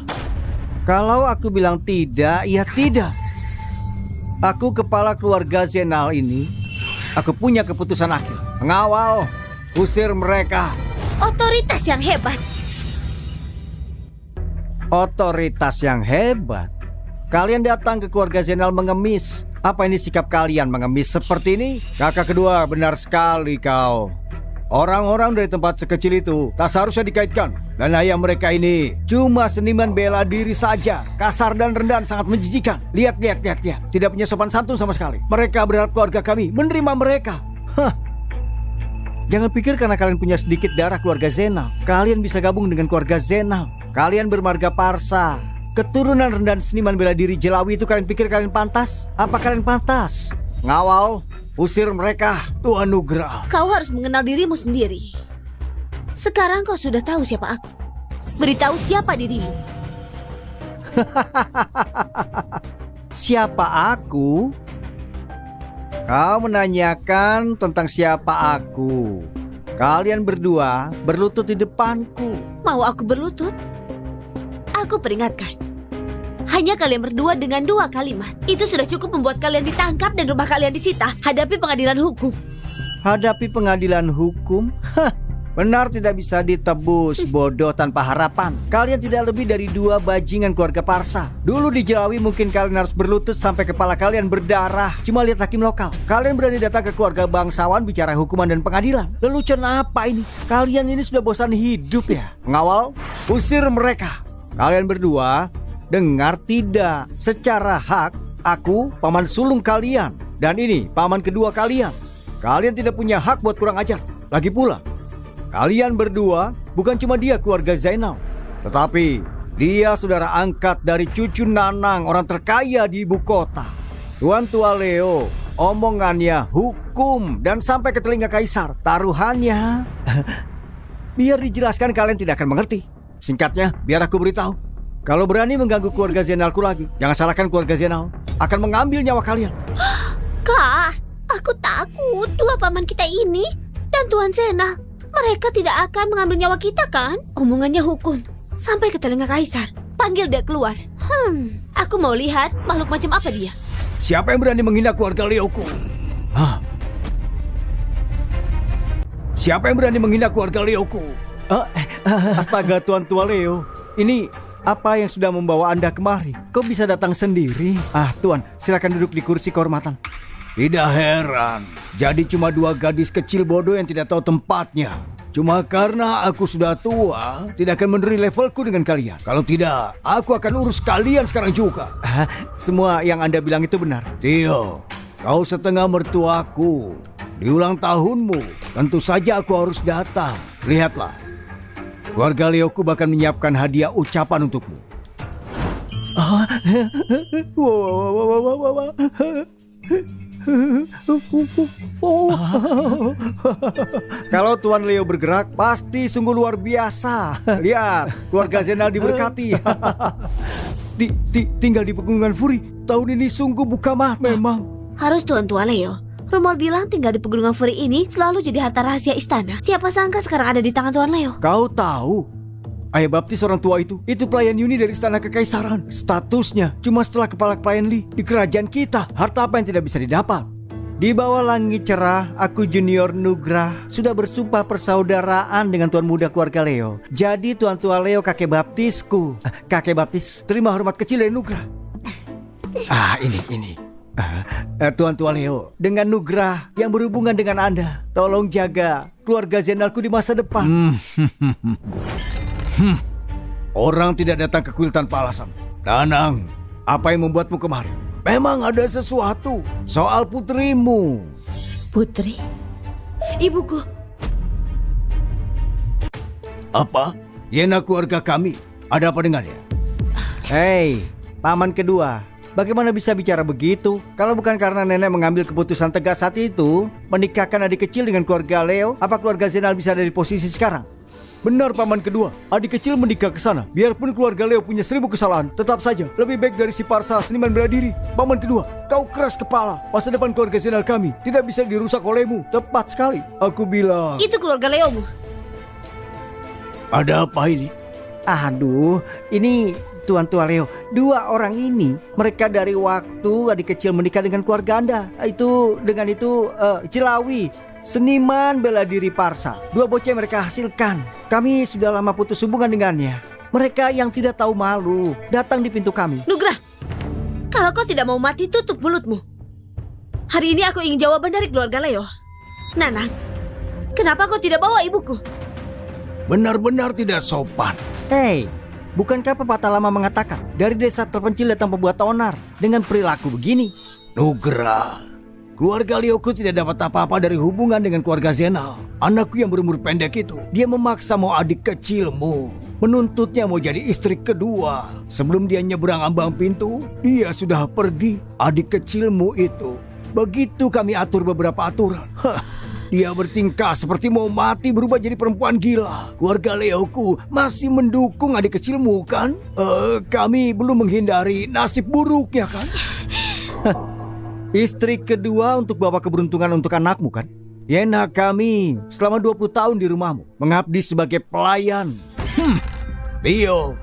Kalau aku bilang tidak, ya tidak. Aku kepala keluarga Zainal ini. Aku punya keputusan akhir. Mengawal, usir mereka. Otoritas yang hebat. Otoritas yang hebat? Kalian datang ke keluarga Zainal mengemis. Apa ini sikap kalian mengemis seperti ini? Kakak kedua, benar sekali kau. Orang-orang dari tempat sekecil itu tak seharusnya dikaitkan. Dan ayah mereka ini cuma seniman bela diri saja. Kasar dan rendah, sangat menjijikan. Lihat. Tidak punya sopan santun sama sekali. Mereka berharap keluarga kami menerima mereka. Jangan pikir karena kalian punya sedikit darah keluarga Zainal, kalian bisa gabung dengan keluarga Zainal. Kalian bermarga Parsa, keturunan rendahan seniman bela diri Jelawi itu. Kalian pikir kalian pantas? Apa kalian pantas? Ngawal, usir mereka, Tuan Nugra. Kau harus mengenal dirimu sendiri. Sekarang kau sudah tahu siapa aku. Beritahu siapa dirimu. Siapa aku? Kau menanyakan tentang siapa aku. Kalian berdua berlutut di depanku. Mau aku berlutut? Aku peringatkan. Hanya kalian berdua dengan 2 kalimat. Itu sudah cukup membuat kalian ditangkap dan rumah kalian disita. Hadapi pengadilan hukum. Hadapi pengadilan hukum? Benar tidak bisa ditebus, bodoh tanpa harapan. Kalian tidak lebih dari 2 bajingan keluarga Parsa. Dulu di Jelawi mungkin kalian harus berlutut sampai kepala kalian berdarah. Cuma lihat hakim lokal. Kalian berani datang ke keluarga bangsawan bicara hukuman dan pengadilan. Lelucon apa ini? Kalian ini sudah bosan hidup ya? Pengawal, usir mereka. Kalian berdua dengar tidak? Secara hak, aku paman sulung kalian. Dan ini paman kedua kalian. Kalian tidak punya hak buat kurang ajar. Lagi pula, kalian berdua bukan cuma dia keluarga Zainal, tetapi dia saudara angkat dari cucu Nanang, orang terkaya di ibu kota. Tuan Tua Leo, omongannya hukum dan sampai ke telinga kaisar. Taruhannya, biar dijelaskan kalian tidak akan mengerti. Singkatnya, biar aku beritahu. Kalau berani mengganggu keluarga Zainalku lagi, jangan salahkan keluarga Zainal akan mengambil nyawa kalian. Kak, aku takut 2 paman kita ini dan Tuan Zainal. Mereka tidak akan mengambil nyawa kita kan? Omongannya hukum. Sampai ke telinga kaisar. Panggil dia keluar. Aku mau lihat makhluk macam apa dia. Siapa yang berani menghina keluarga Leoku? Siapa yang berani menghina keluarga Leoku? Astaga Tuan Tua Leo, ini apa yang sudah membawa Anda kemari? Kok bisa datang sendiri? Tuan, silakan duduk di kursi kehormatan. Tidak heran. Jadi cuma 2 gadis kecil bodoh yang tidak tahu tempatnya. Cuma karena aku sudah tua, tidak akan meneri levelku dengan kalian. Kalau tidak, aku akan urus kalian sekarang juga. Semua yang Anda bilang itu benar. Tio, kau setengah mertuaku. Di ulang tahunmu, tentu saja aku harus datang. Lihatlah, keluarga Leoku bahkan menyiapkan hadiah ucapan untukmu. Kalau Tuan Leo bergerak, pasti sungguh luar biasa. Lihat, keluarga Zainal diberkati. Tinggal di Pegunungan Furi. Tahun ini sungguh buka mata. Memang harus Tuan Tua Leo. Rumor bilang tinggal di Pegunungan Furi ini selalu jadi harta rahasia istana. Siapa sangka sekarang ada di tangan Tuan Leo. Kau tahu, ayah baptis orang tua itu pelayan Yuni dari istana kekaisaran. Statusnya cuma setelah kepala klien Li di kerajaan kita. Harta apa yang tidak bisa didapat? Di bawah langit cerah, aku junior Nugra sudah bersumpah persaudaraan dengan tuan muda keluarga Leo. Jadi Tuan Tua Leo kakek baptisku. Kakek baptis, terima hormat kecil dari Nugra. Ini. Tuan Tua Leo, dengan Nugra yang berhubungan dengan Anda, tolong jaga keluarga Zainalku di masa depan. Orang tidak datang ke kuil tanpa alasan. Nanang, apa yang membuatmu kemari? Memang ada sesuatu soal putrimu. Putri? Ibuku. Apa? Yena keluarga kami. Ada apa dengannya? Hei, paman kedua. Bagaimana bisa bicara begitu? Kalau bukan karena nenek mengambil keputusan tegas saat itu, menikahkan adik kecil dengan keluarga Leo, apa keluarga Zenal bisa ada di posisi sekarang? Benar paman kedua, adik kecil menikah ke sana. Biarpun keluarga Leo punya 1000 kesalahan, tetap saja lebih baik dari si Parsa seniman bela diri. Paman kedua, kau keras kepala. Masa depan keluarga Zenal kami tidak bisa dirusak olehmu. Tepat sekali. Aku bilang. Itu keluarga Leomu. Ada apa ini? Aduh, ini Tuan Tua Leo. Dua orang ini, mereka dari waktu adik kecil menikah dengan keluarga Anda. Cilawi, seniman bela diri Parsa. Dua bocah mereka hasilkan. Kami sudah lama putus hubungan dengannya. Mereka yang tidak tahu malu datang di pintu kami. Nugrah, kalau kau tidak mau mati, tutup mulutmu. Hari ini aku ingin jawaban dari keluarga Leo. Nanang, kenapa kau tidak bawa ibuku? Benar-benar tidak sopan. Hei, bukankah pepatah lama mengatakan dari desa terpencil datang pembuat onar dengan perilaku begini? Nugrah, keluarga Leoku tidak dapat apa-apa dari hubungan dengan keluarga Zenal. Anakku yang berumur pendek itu, dia memaksa mau adik kecilmu. Menuntutnya mau jadi istri kedua. Sebelum dia nyeberang ambang pintu, dia sudah pergi. Adik kecilmu itu, begitu kami atur beberapa aturan. Dia bertingkah seperti mau mati, berubah jadi perempuan gila. Keluarga Leoku masih mendukung adik kecilmu kan? Kami belum menghindari nasib buruknya kan? Istri kedua untuk bawa keberuntungan untuk anakmu kan? Yena kami selama 20 tahun di rumahmu, mengabdi sebagai pelayan. Tio,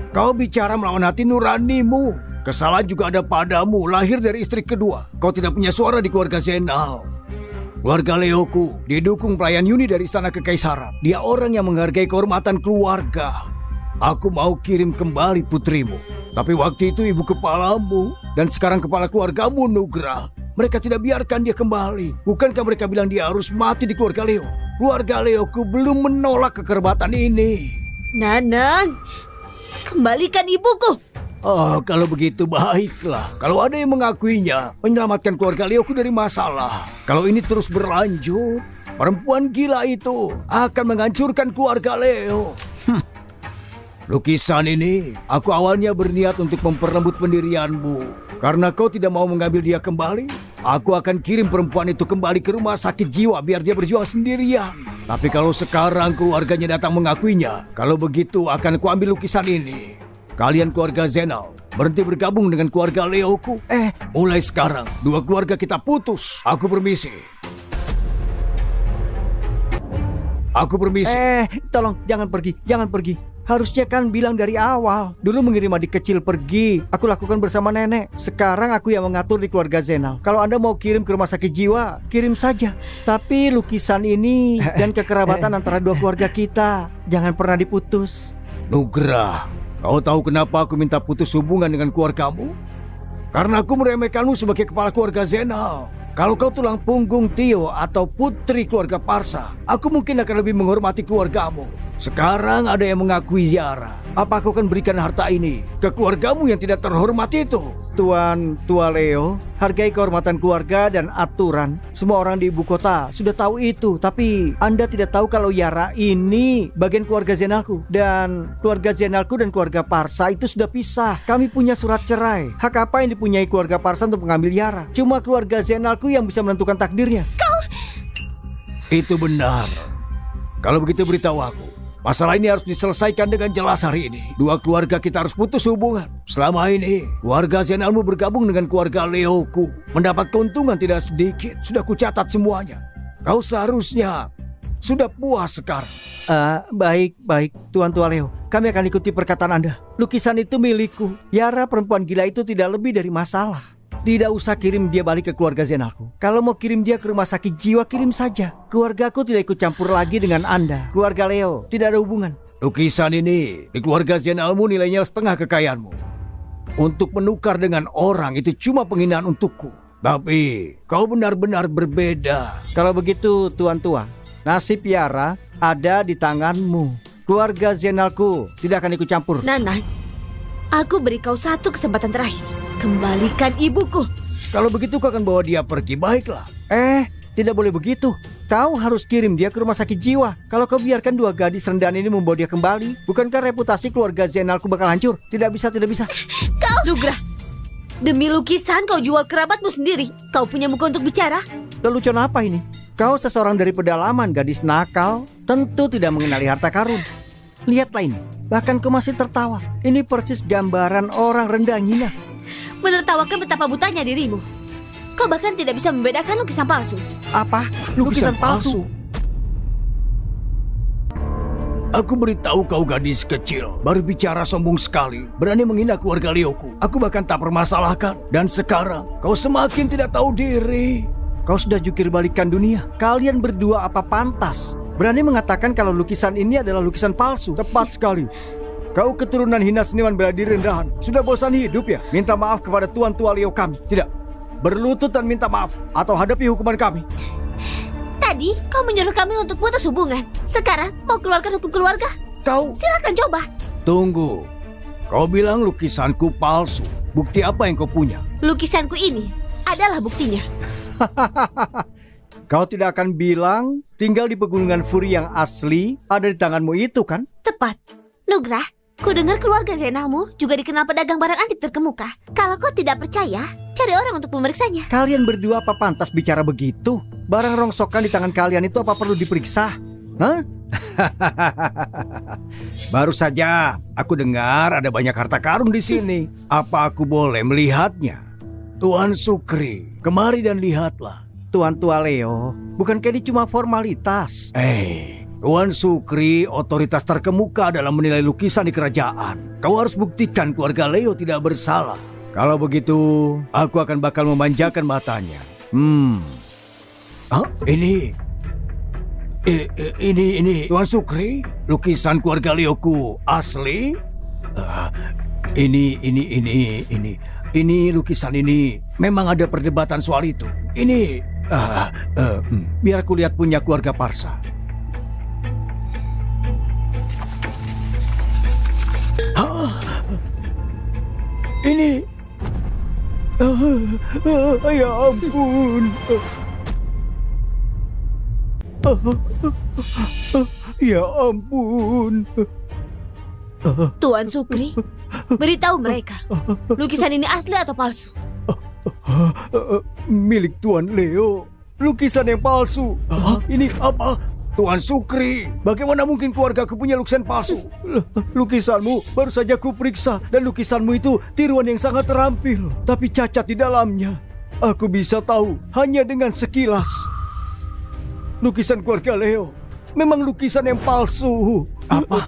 kau bicara melawan hati nuranimu. Kesalahan juga ada padamu, lahir dari istri kedua. Kau tidak punya suara di keluarga Zenal. Keluarga Leoku didukung pelayan Yuni dari istana kekaisaran. Dia orang yang menghargai kehormatan keluarga. Aku mau kirim kembali putrimu. Tapi waktu itu ibu kepalamu dan sekarang kepala keluargamu, Nugrah. Mereka tidak biarkan dia kembali. Bukankah mereka bilang dia harus mati di keluarga Leo? Keluarga Leoku belum menolak kekerabatan ini. Nanang, kembalikan ibuku. Oh, kalau begitu baiklah. Kalau ada yang mengakuinya, menyelamatkan keluarga Leoku dari masalah. Kalau ini terus berlanjut, perempuan gila itu akan menghancurkan keluarga Leo. Lukisan ini, aku awalnya berniat untuk memperlembut pendirianmu. Karena kau tidak mau mengambil dia kembali, aku akan kirim perempuan itu kembali ke rumah sakit jiwa biar dia berjuang sendirian. Tapi kalau sekarang keluarganya datang mengakuinya, kalau begitu akan kuambil lukisan ini. Kalian keluarga Zenal berhenti bergabung dengan keluarga Leoku. Mulai sekarang dua keluarga kita putus. Aku permisi. Tolong jangan pergi. Harusnya kan bilang dari awal. Dulu mengirim adik kecil pergi, aku lakukan bersama nenek. Sekarang aku yang mengatur di keluarga Zenal. Kalau Anda mau kirim ke rumah sakit jiwa, kirim saja. Tapi lukisan ini dan kekerabatan antara dua keluarga kita jangan pernah diputus. Nugrah, kau tahu kenapa aku minta putus hubungan dengan keluargamu? Karena aku meremehkanmu sebagai kepala keluarga Zenal. Kalau kau tulang punggung Tio atau putri keluarga Parsa, aku mungkin akan lebih menghormati keluargamu. Sekarang ada yang mengakui Yara. Apa aku akan berikan harta ini ke keluargamu yang tidak terhormat itu? Tuan Tua Leo, hargai kehormatan keluarga dan aturan. Semua orang di ibu kota sudah tahu itu. Tapi Anda tidak tahu kalau Yara ini bagian keluarga Zenalku. Dan keluarga Zenalku dan keluarga Parsa itu sudah pisah. Kami punya surat cerai. Hak apa yang dipunyai keluarga Parsa untuk mengambil Yara? Cuma keluarga Zenalku yang bisa menentukan takdirnya. Itu benar. Kalau begitu beritahu aku. Masalah ini harus diselesaikan dengan jelas hari ini. Dua keluarga kita harus putus hubungan. Selama ini, keluarga Zenalmu bergabung dengan keluarga Leoku. Mendapat keuntungan tidak sedikit. Sudah kucatat semuanya. Kau seharusnya sudah puas sekarang. Baik, Tuan Tua Leo. Kami akan ikuti perkataan Anda. Lukisan itu milikku. Yara perempuan gila itu tidak lebih dari masalah. Tidak usah kirim dia balik ke keluarga Zenalku. Kalau mau kirim dia ke rumah sakit jiwa, kirim saja. Keluargaku tidak ikut campur lagi dengan Anda. Keluarga Leo tidak ada hubungan. Lukisan ini di keluarga Zenalmu nilainya setengah kekayaanmu. Untuk menukar dengan orang itu cuma penghinaan untukku. Tapi kau benar-benar berbeda. Kalau begitu Tuan Tua, nasib Yara ada di tanganmu. Keluarga Zenalku tidak akan ikut campur. Nanang, aku beri kau satu kesempatan terakhir. Kembalikan ibuku. Kalau begitu kau akan bawa dia pergi, baiklah. Tidak boleh begitu. Kau harus kirim dia ke rumah sakit jiwa. Kalau kau biarkan dua gadis rendahan ini membawa dia kembali, bukankah reputasi keluarga Zainalku bakal hancur? Tidak bisa, tidak bisa. Nugrah, demi lukisan kau jual kerabatmu sendiri. Kau punya muka untuk bicara? Lelucon apa ini? Kau seseorang dari pedalaman, gadis nakal, tentu tidak mengenali harta karun. Lihatlah ini, bahkan kau masih tertawa. Ini persis gambaran orang rendah hina. Menertawakan betapa butanya dirimu. Kau bahkan tidak bisa membedakan lukisan palsu. Apa? Lukisan palsu? Aku beritahu kau gadis kecil, baru bicara sombong sekali, berani menghina keluarga Leoku. Aku bahkan tak permasalahkan. Dan sekarang kau semakin tidak tahu diri. Kau sudah jukir balikan dunia. Kalian berdua apa pantas berani mengatakan kalau lukisan ini adalah lukisan palsu? Tepat sekali. Kau keturunan hina seniman bela diri rendahan. Sudah bosan hidup ya? Minta maaf kepada tuan tua Leo kami. Tidak. Berlutut dan minta maaf atau hadapi hukuman kami. Tadi kau menyuruh kami untuk putus hubungan. Sekarang mau keluarkan hukum keluarga? Kau Silakan coba. tunggu. Kau bilang lukisanku palsu. Bukti apa yang kau punya? Lukisanku ini adalah buktinya. Kau tidak akan bilang tinggal di pegunungan Furi yang asli ada di tanganmu itu kan? Tepat. Nugrah, ku dengar keluarga Zainalmu juga dikenal pedagang barang antik terkemuka. Kalau kau tidak percaya, cari orang untuk memeriksanya. Kalian berdua apa pantas bicara begitu? Barang rongsokan di tangan kalian itu apa perlu diperiksa? Hah? Baru saja aku dengar ada banyak harta karun di sini. Apa aku boleh melihatnya? Tuan Sukri, kemari dan lihatlah. Tuan tua Leo, bukankah ini cuma formalitas? Tuan Sukri otoritas terkemuka dalam menilai lukisan di kerajaan. Kau harus buktikan keluarga Leo tidak bersalah. Kalau begitu, aku akan bakal memanjakan matanya. Ini Tuan Sukri, lukisan keluarga Leoku asli. Ini lukisan ini memang ada perdebatan soal itu. Biar aku lihat punya keluarga Parsa. Ini ya ampun. Ya ampun. Tuan Sukri, beritahu mereka, lukisan ini asli atau palsu? Milik Tuan Leo. Lukisan yang palsu. Ini apa? Tuan Sukri, bagaimana mungkin keluargaku punya lukisan palsu? Lukisanmu baru saja kuperiksa, dan lukisanmu itu tiruan yang sangat terampil, tapi cacat di dalamnya. Aku bisa tahu hanya dengan sekilas. Lukisan keluarga Leo memang lukisan yang palsu. Apa?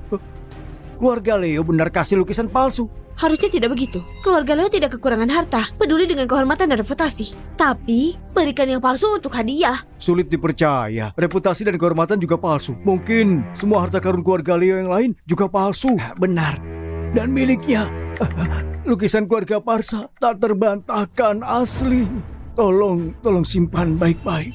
Keluarga Leo benar kasih lukisan palsu? Harusnya tidak begitu. Keluarga Leo tidak kekurangan harta, peduli dengan kehormatan dan reputasi. Tapi, berikan yang palsu untuk hadiah. Sulit dipercaya. Reputasi dan kehormatan juga palsu. Mungkin semua harta karun keluarga Leo yang lain juga palsu. Benar. Dan miliknya. Lukisan keluarga Parsa tak terbantahkan asli. Tolong simpan baik-baik.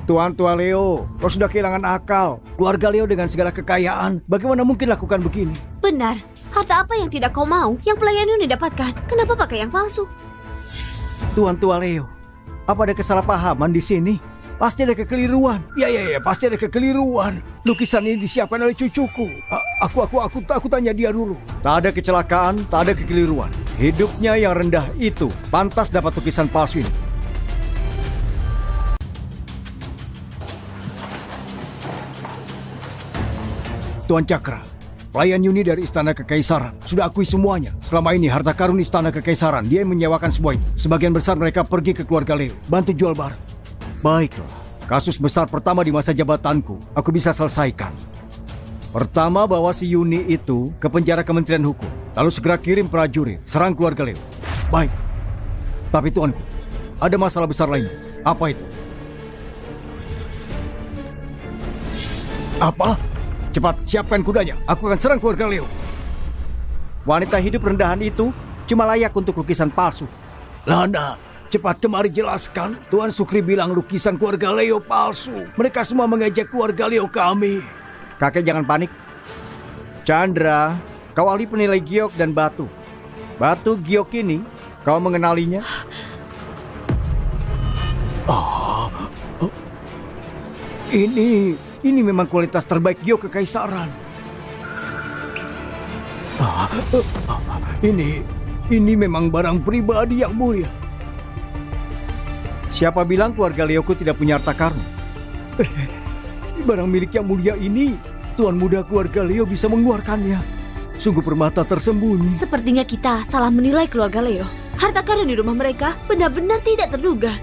Tuan tua Leo, kau sudah kehilangan akal. Keluarga Leo dengan segala kekayaan, bagaimana mungkin lakukan begini? Benar. Harta apa yang tidak kau mau, yang pelayan ini dapatkan? Kenapa pakai yang palsu? Tuan tua Leo, apa ada kesalahpahaman di sini? Pasti ada kekeliruan. Ya, pasti ada kekeliruan. Lukisan ini disiapkan oleh cucuku. Aku tanya dia dulu. Tak ada kecelakaan, tak ada kekeliruan. Hidupnya yang rendah itu pantas dapat lukisan palsu ini. Tuan Cakra, pelayan Yuni dari Istana Kekaisaran sudah akui semuanya. Selama ini harta karun Istana Kekaisaran dia yang menyewakan semua itu. Sebagian besar mereka pergi ke keluarga Leo, bantu jual barang. Baiklah, kasus besar pertama di masa jabatanku aku bisa selesaikan. Pertama, bawa si Yuni itu ke penjara Kementerian Hukum, lalu segera kirim prajurit serang keluarga Leo. Baik, tapi tuanku, ada masalah besar lainnya. Apa itu? Apa? Cepat siapkan kudanya, aku akan serang keluarga Leo. Wanita hidup rendahan itu cuma layak untuk lukisan palsu. Lana, cepat kemari jelaskan. Tuan Sukri bilang lukisan keluarga Leo palsu. Mereka semua mengejek keluarga Leo kami. Kakek jangan panik. Chandra, kau ahli penilai giok dan batu. Batu giok ini, kau mengenalinya? Ah, oh. Ini memang kualitas terbaik Gyo Kekaisaran. Ini memang barang pribadi yang mulia. Siapa bilang keluarga Leoku tidak punya harta karun? Barang milik yang mulia ini, Tuan muda keluarga Leo bisa mengeluarkannya. Sungguh permata tersembunyi. Sepertinya kita salah menilai keluarga Leo. Harta karun di rumah mereka benar-benar tidak terduga.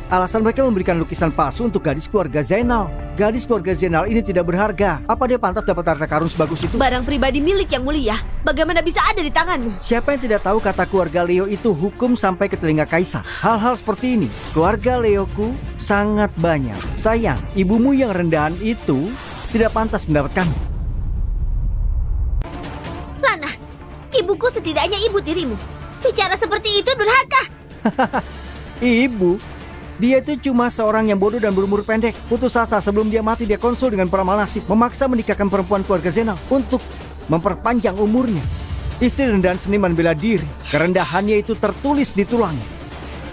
Alasan mereka memberikan lukisan palsu untuk gadis keluarga Zainal. Gadis keluarga Zainal ini tidak berharga. Apa dia pantas dapat harta karun sebagus itu? Barang pribadi milik yang mulia, bagaimana bisa ada di tanganmu? Siapa yang tidak tahu kata keluarga Leo itu hukum sampai ke telinga kaisar? Hal-hal seperti ini, keluarga Leoku sangat banyak. Sayang, ibumu yang rendahan itu tidak pantas mendapatkanmu. Lana, ibuku setidaknya ibu tirimu. Bicara seperti itu durhaka. Ibu? Dia itu cuma seorang yang bodoh dan berumur pendek. Putus asa sebelum dia mati, dia konsul dengan peramal nasib, memaksa menikahkan perempuan keluarga Zainal untuk memperpanjang umurnya. Istri rendahan seniman bela diri. Kerendahannya itu tertulis di tulangnya.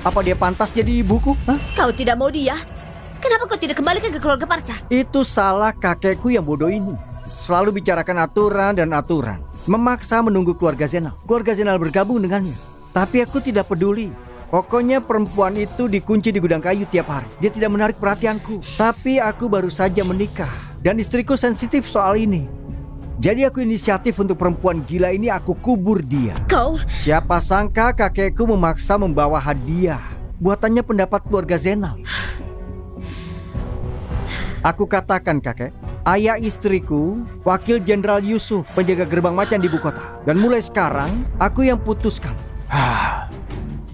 Apa dia pantas jadi ibuku? Hah? Kau tidak mau dia? Kenapa kau tidak kembalikan ke keluarga Parsa? Itu salah kakekku yang bodoh ini. Selalu bicarakan aturan dan aturan. Memaksa menunggu keluarga Zainal. Keluarga Zainal bergabung dengannya. Tapi aku tidak peduli. Pokoknya perempuan itu dikunci di gudang kayu tiap hari. Dia tidak menarik perhatianku. Tapi aku baru saja menikah. Dan istriku sensitif soal ini. Jadi aku inisiatif untuk perempuan gila ini, aku kubur dia. Kau? Siapa sangka kakekku memaksa membawa hadiah. Buatannya pendapat keluarga Zainal. Aku katakan kakek, ayah istriku, Wakil Jenderal Yusuf, penjaga gerbang macan di ibu kota. Dan mulai sekarang, aku yang putuskan.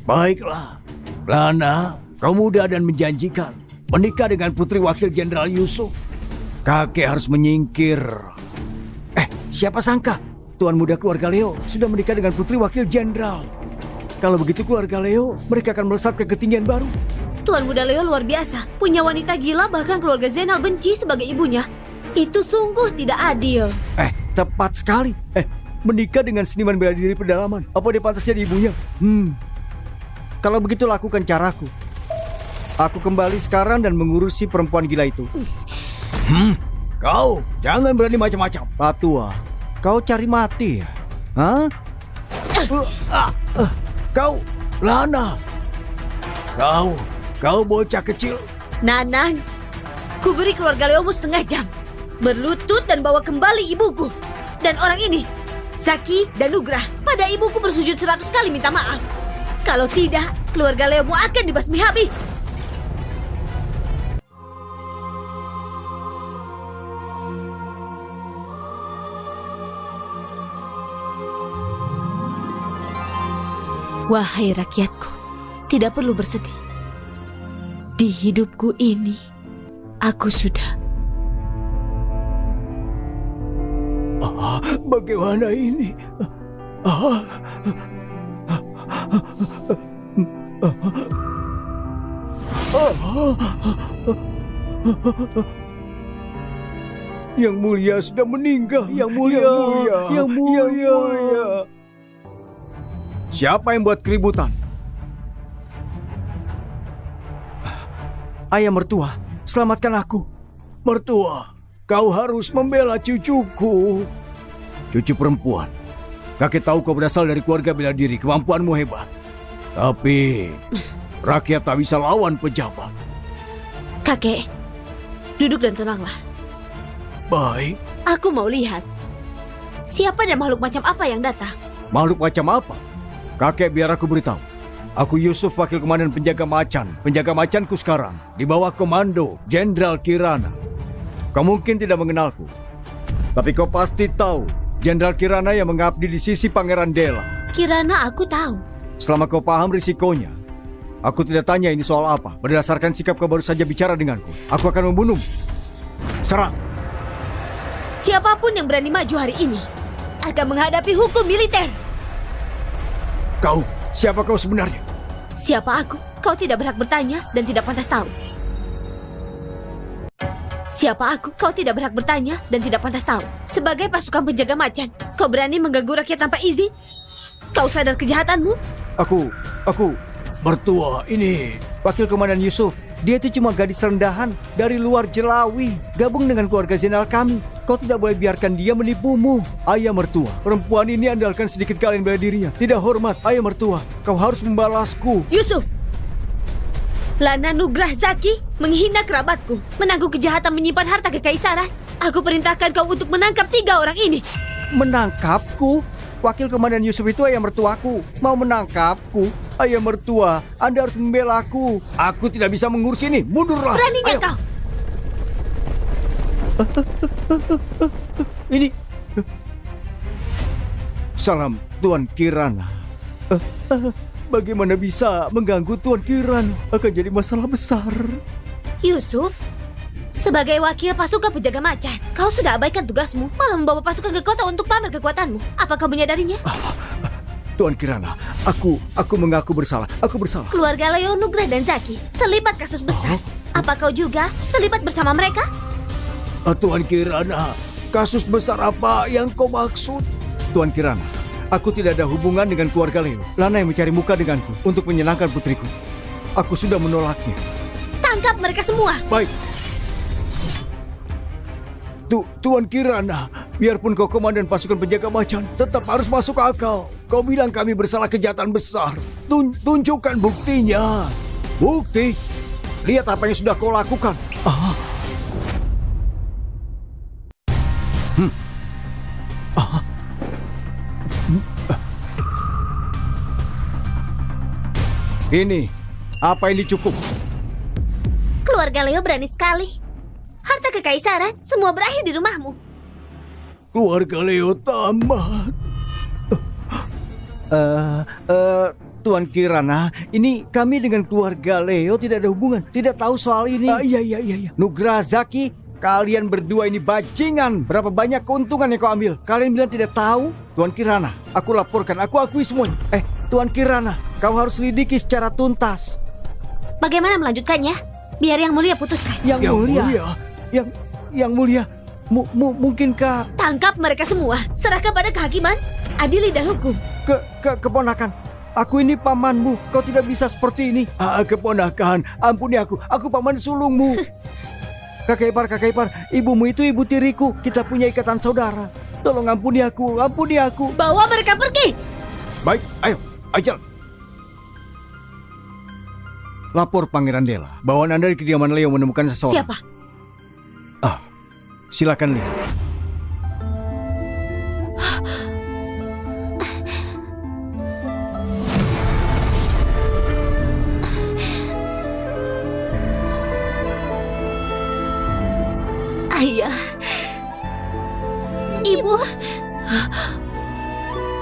Baiklah, Lana, kau muda dan menjanjikan. Menikah dengan putri Wakil Jenderal Yusuf. Kakek harus menyingkir. Siapa sangka Tuan muda keluarga Leo sudah menikah dengan putri Wakil Jenderal. Kalau begitu keluarga Leo, mereka akan melesat ke ketinggian baru. Tuan muda Leo luar biasa. Punya wanita gila, bahkan keluarga Zainal benci sebagai ibunya. Itu sungguh tidak adil. Tepat sekali. Menikah dengan seniman bela diri pedalaman. Apa dia pantas jadi ibunya? Kalau begitu lakukan caraku. Aku kembali sekarang dan mengurusi perempuan gila itu. Kau jangan berani macam-macam. Patua, kau cari mati ya? Hah? Kau, Lana. Kau bocah kecil. Nanang, ku beri keluarga Leomu setengah jam. Berlutut dan bawa kembali ibuku. Dan orang ini, Zaki dan Nugrah, pada ibuku bersujud 100 kali minta maaf. Kalau tidak, keluarga Leomu akan dibasmi habis. Wahai rakyatku, tidak perlu bersedih. Di hidupku ini, aku sudah. Bagaimana ini? Yang mulia sudah meninggal. Yang mulia. Siapa yang buat keributan? Ayah mertua, selamatkan aku. Mertua, kau harus membela cucuku. Cucu perempuan. Kakek tahu kau berasal dari keluarga bela diri, kemampuanmu hebat. Tapi rakyat tak bisa lawan pejabat. Kakek, duduk dan tenanglah. Baik. Aku mau lihat siapa dan makhluk macam apa yang datang. Makhluk macam apa? Kakek, biar aku beritahu. Aku Yusuf, wakil komandan penjaga macan. Penjaga macanku sekarang di bawah komando Jenderal Kirana. Kau mungkin tidak mengenalku, tapi kau pasti tahu Jenderal Kirana yang mengabdi di sisi Pangeran Dela. Kirana aku tahu. Selama kau paham risikonya, aku tidak tanya ini soal apa. Berdasarkan sikap kau baru saja bicara denganku, aku akan membunuhmu. Serang! Siapapun yang berani maju hari ini akan menghadapi hukum militer. Kau, siapa kau sebenarnya? Siapa aku? Kau tidak berhak bertanya dan tidak pantas tahu. Siapa aku? Kau tidak berhak bertanya dan tidak pantas tahu. Sebagai pasukan penjaga macan, kau berani mengganggu rakyat tanpa izin? Kau sadar kejahatanmu? Aku, mertua, ini Wakil Komandan Yusuf, Dia itu cuma gadis rendahan dari luar Jelawi, gabung dengan keluarga jenderal kami. Kau tidak boleh biarkan dia menipumu. Ayah mertua, perempuan ini andalkan sedikit kalian bela dirinya. Tidak hormat, ayah mertua. Kau harus membalasku. Yusuf! Lana Nugrah Zaki menghina kerabatku, menanggung kejahatan menyimpan harta kekaisaran. Aku perintahkan kau untuk menangkap 3 orang ini. Menangkapku? Wakil Komandan Yusuf itu ayah mertuaku. Mau menangkapku? Ayah mertua, Anda harus membelaku. Aku tidak bisa mengurus ini. Mundurlah. Beraninya Ayo. kau. Ini. Salam, Tuan Kirana. Bagaimana bisa mengganggu Tuan Kirana? Akan jadi masalah besar. Yusuf, sebagai wakil pasukan penjaga macan, kau sudah abaikan tugasmu, malah membawa pasukan ke kota untuk pamer kekuatanmu. Apa kau menyadarinya? Tuan Kirana, aku mengaku bersalah. Aku bersalah. Keluarga Leo, Nugrah, dan Zaki terlibat kasus besar. Apa kau juga terlibat bersama mereka? Tuan Kirana, kasus besar apa yang kau maksud? Tuan Kirana, aku tidak ada hubungan dengan keluarga Leo. Lana yang mencari muka denganku untuk menyenangkan putriku. Aku sudah menolaknya. Tangkap mereka semua. Baik. Tuan Kirana, biarpun kau komandan pasukan penjaga macan, tetap harus masuk akal. Kau bilang kami bersalah kejahatan besar. Tunjukkan buktinya. Bukti? Lihat apa yang sudah kau lakukan. Ini, apa ini cukup? Keluarga Leo berani sekali. Harta kekaisaran semua berakhir di rumahmu. Keluarga Leo tamat. Tuan Kirana, ini kami dengan keluarga Leo tidak ada hubungan. Tidak tahu soal ini. Iya. Nugrah Zaki, kalian berdua ini bajingan. Berapa banyak keuntungan yang kau ambil? Kalian bilang tidak tahu? Tuan Kirana, aku laporkan, aku akui semuanya. Tuan Kirana, kau harus lidiki secara tuntas. Bagaimana melanjutkannya? Biar Yang Mulia putuskan. Yang mulia, mungkinkah Tangkap mereka semua. Serahkan pada kehakiman, adili dan hukum. keponakan? Aku ini pamanmu, kau tidak bisa seperti ini. Keponakan, ampuni aku paman sulungmu. Kakek ipar, ibumu itu ibu tiriku. Kita punya ikatan saudara. Tolong ampuni aku. Bawa mereka pergi. Baik, ayo, ajal. Lapor Pangeran Dela. Bawaan Anda di kediaman Leo menemukan seseorang. Siapa? Silakan lihat. Ayah. Ibu.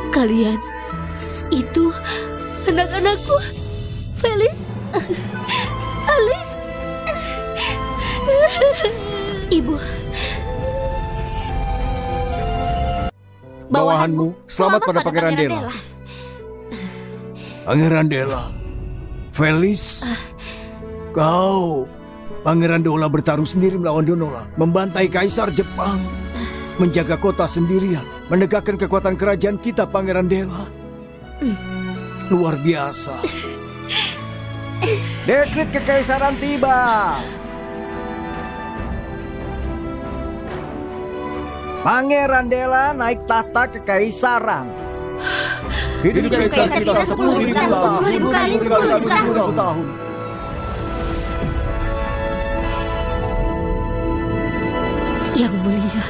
Kalian, itu anak-anakku. Felis, Alice. Ibu. Bawahanmu, selamat pada Pangeran Dela. Pangeran Dela. Felis. Kau. Pangeran Dola bertarung sendiri melawan Donola, membantai Kaisar Jepang, menjaga kota sendirian, menegakkan kekuatan kerajaan kita, Pangeran Dela. Luar biasa. Dekret kekaisaran tiba. Pangeran Dela naik tahta kekaisaran. Hidup Kaisar kita 10.000 tahun. 10.000 tahun. Yang Mulia.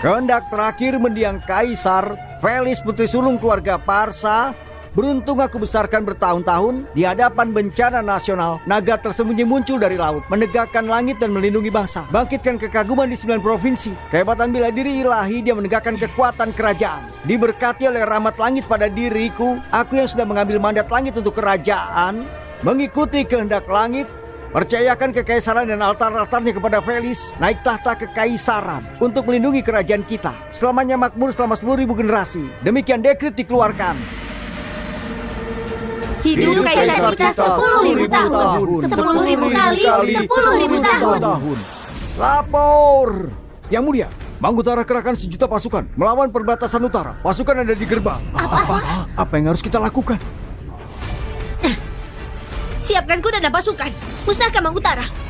Kehendak terakhir mendiang Kaisar, Felis putri sulung keluarga Parsa. Beruntung aku besarkan bertahun-tahun di hadapan bencana nasional. Naga tersembunyi muncul dari laut, menegakkan langit dan melindungi bangsa. Bangkitkan kekaguman di 9 provinsi. Kehebatan bela diri ilahi, dia menegakkan kekuatan kerajaan. Diberkati oleh rahmat langit pada diriku, aku yang sudah mengambil mandat langit untuk kerajaan, mengikuti kehendak langit. Percayakan kekaisaran dan altar-altarnya kepada Felis, naik tahta kekaisaran untuk melindungi kerajaan kita. Selamanya makmur selama 10.000 generasi. Demikian dekret dikeluarkan. Hidup Kaisar kita 10.000 tahun. 10.000 kali 10.000 tahun. Lapor. Yang Mulia, Mangutara kerahkan 1 juta pasukan melawan perbatasan utara. Pasukan ada di gerbang. Apa yang harus kita lakukan? Siapkan kuda dan pasukan. Musnahkan Mang Utara.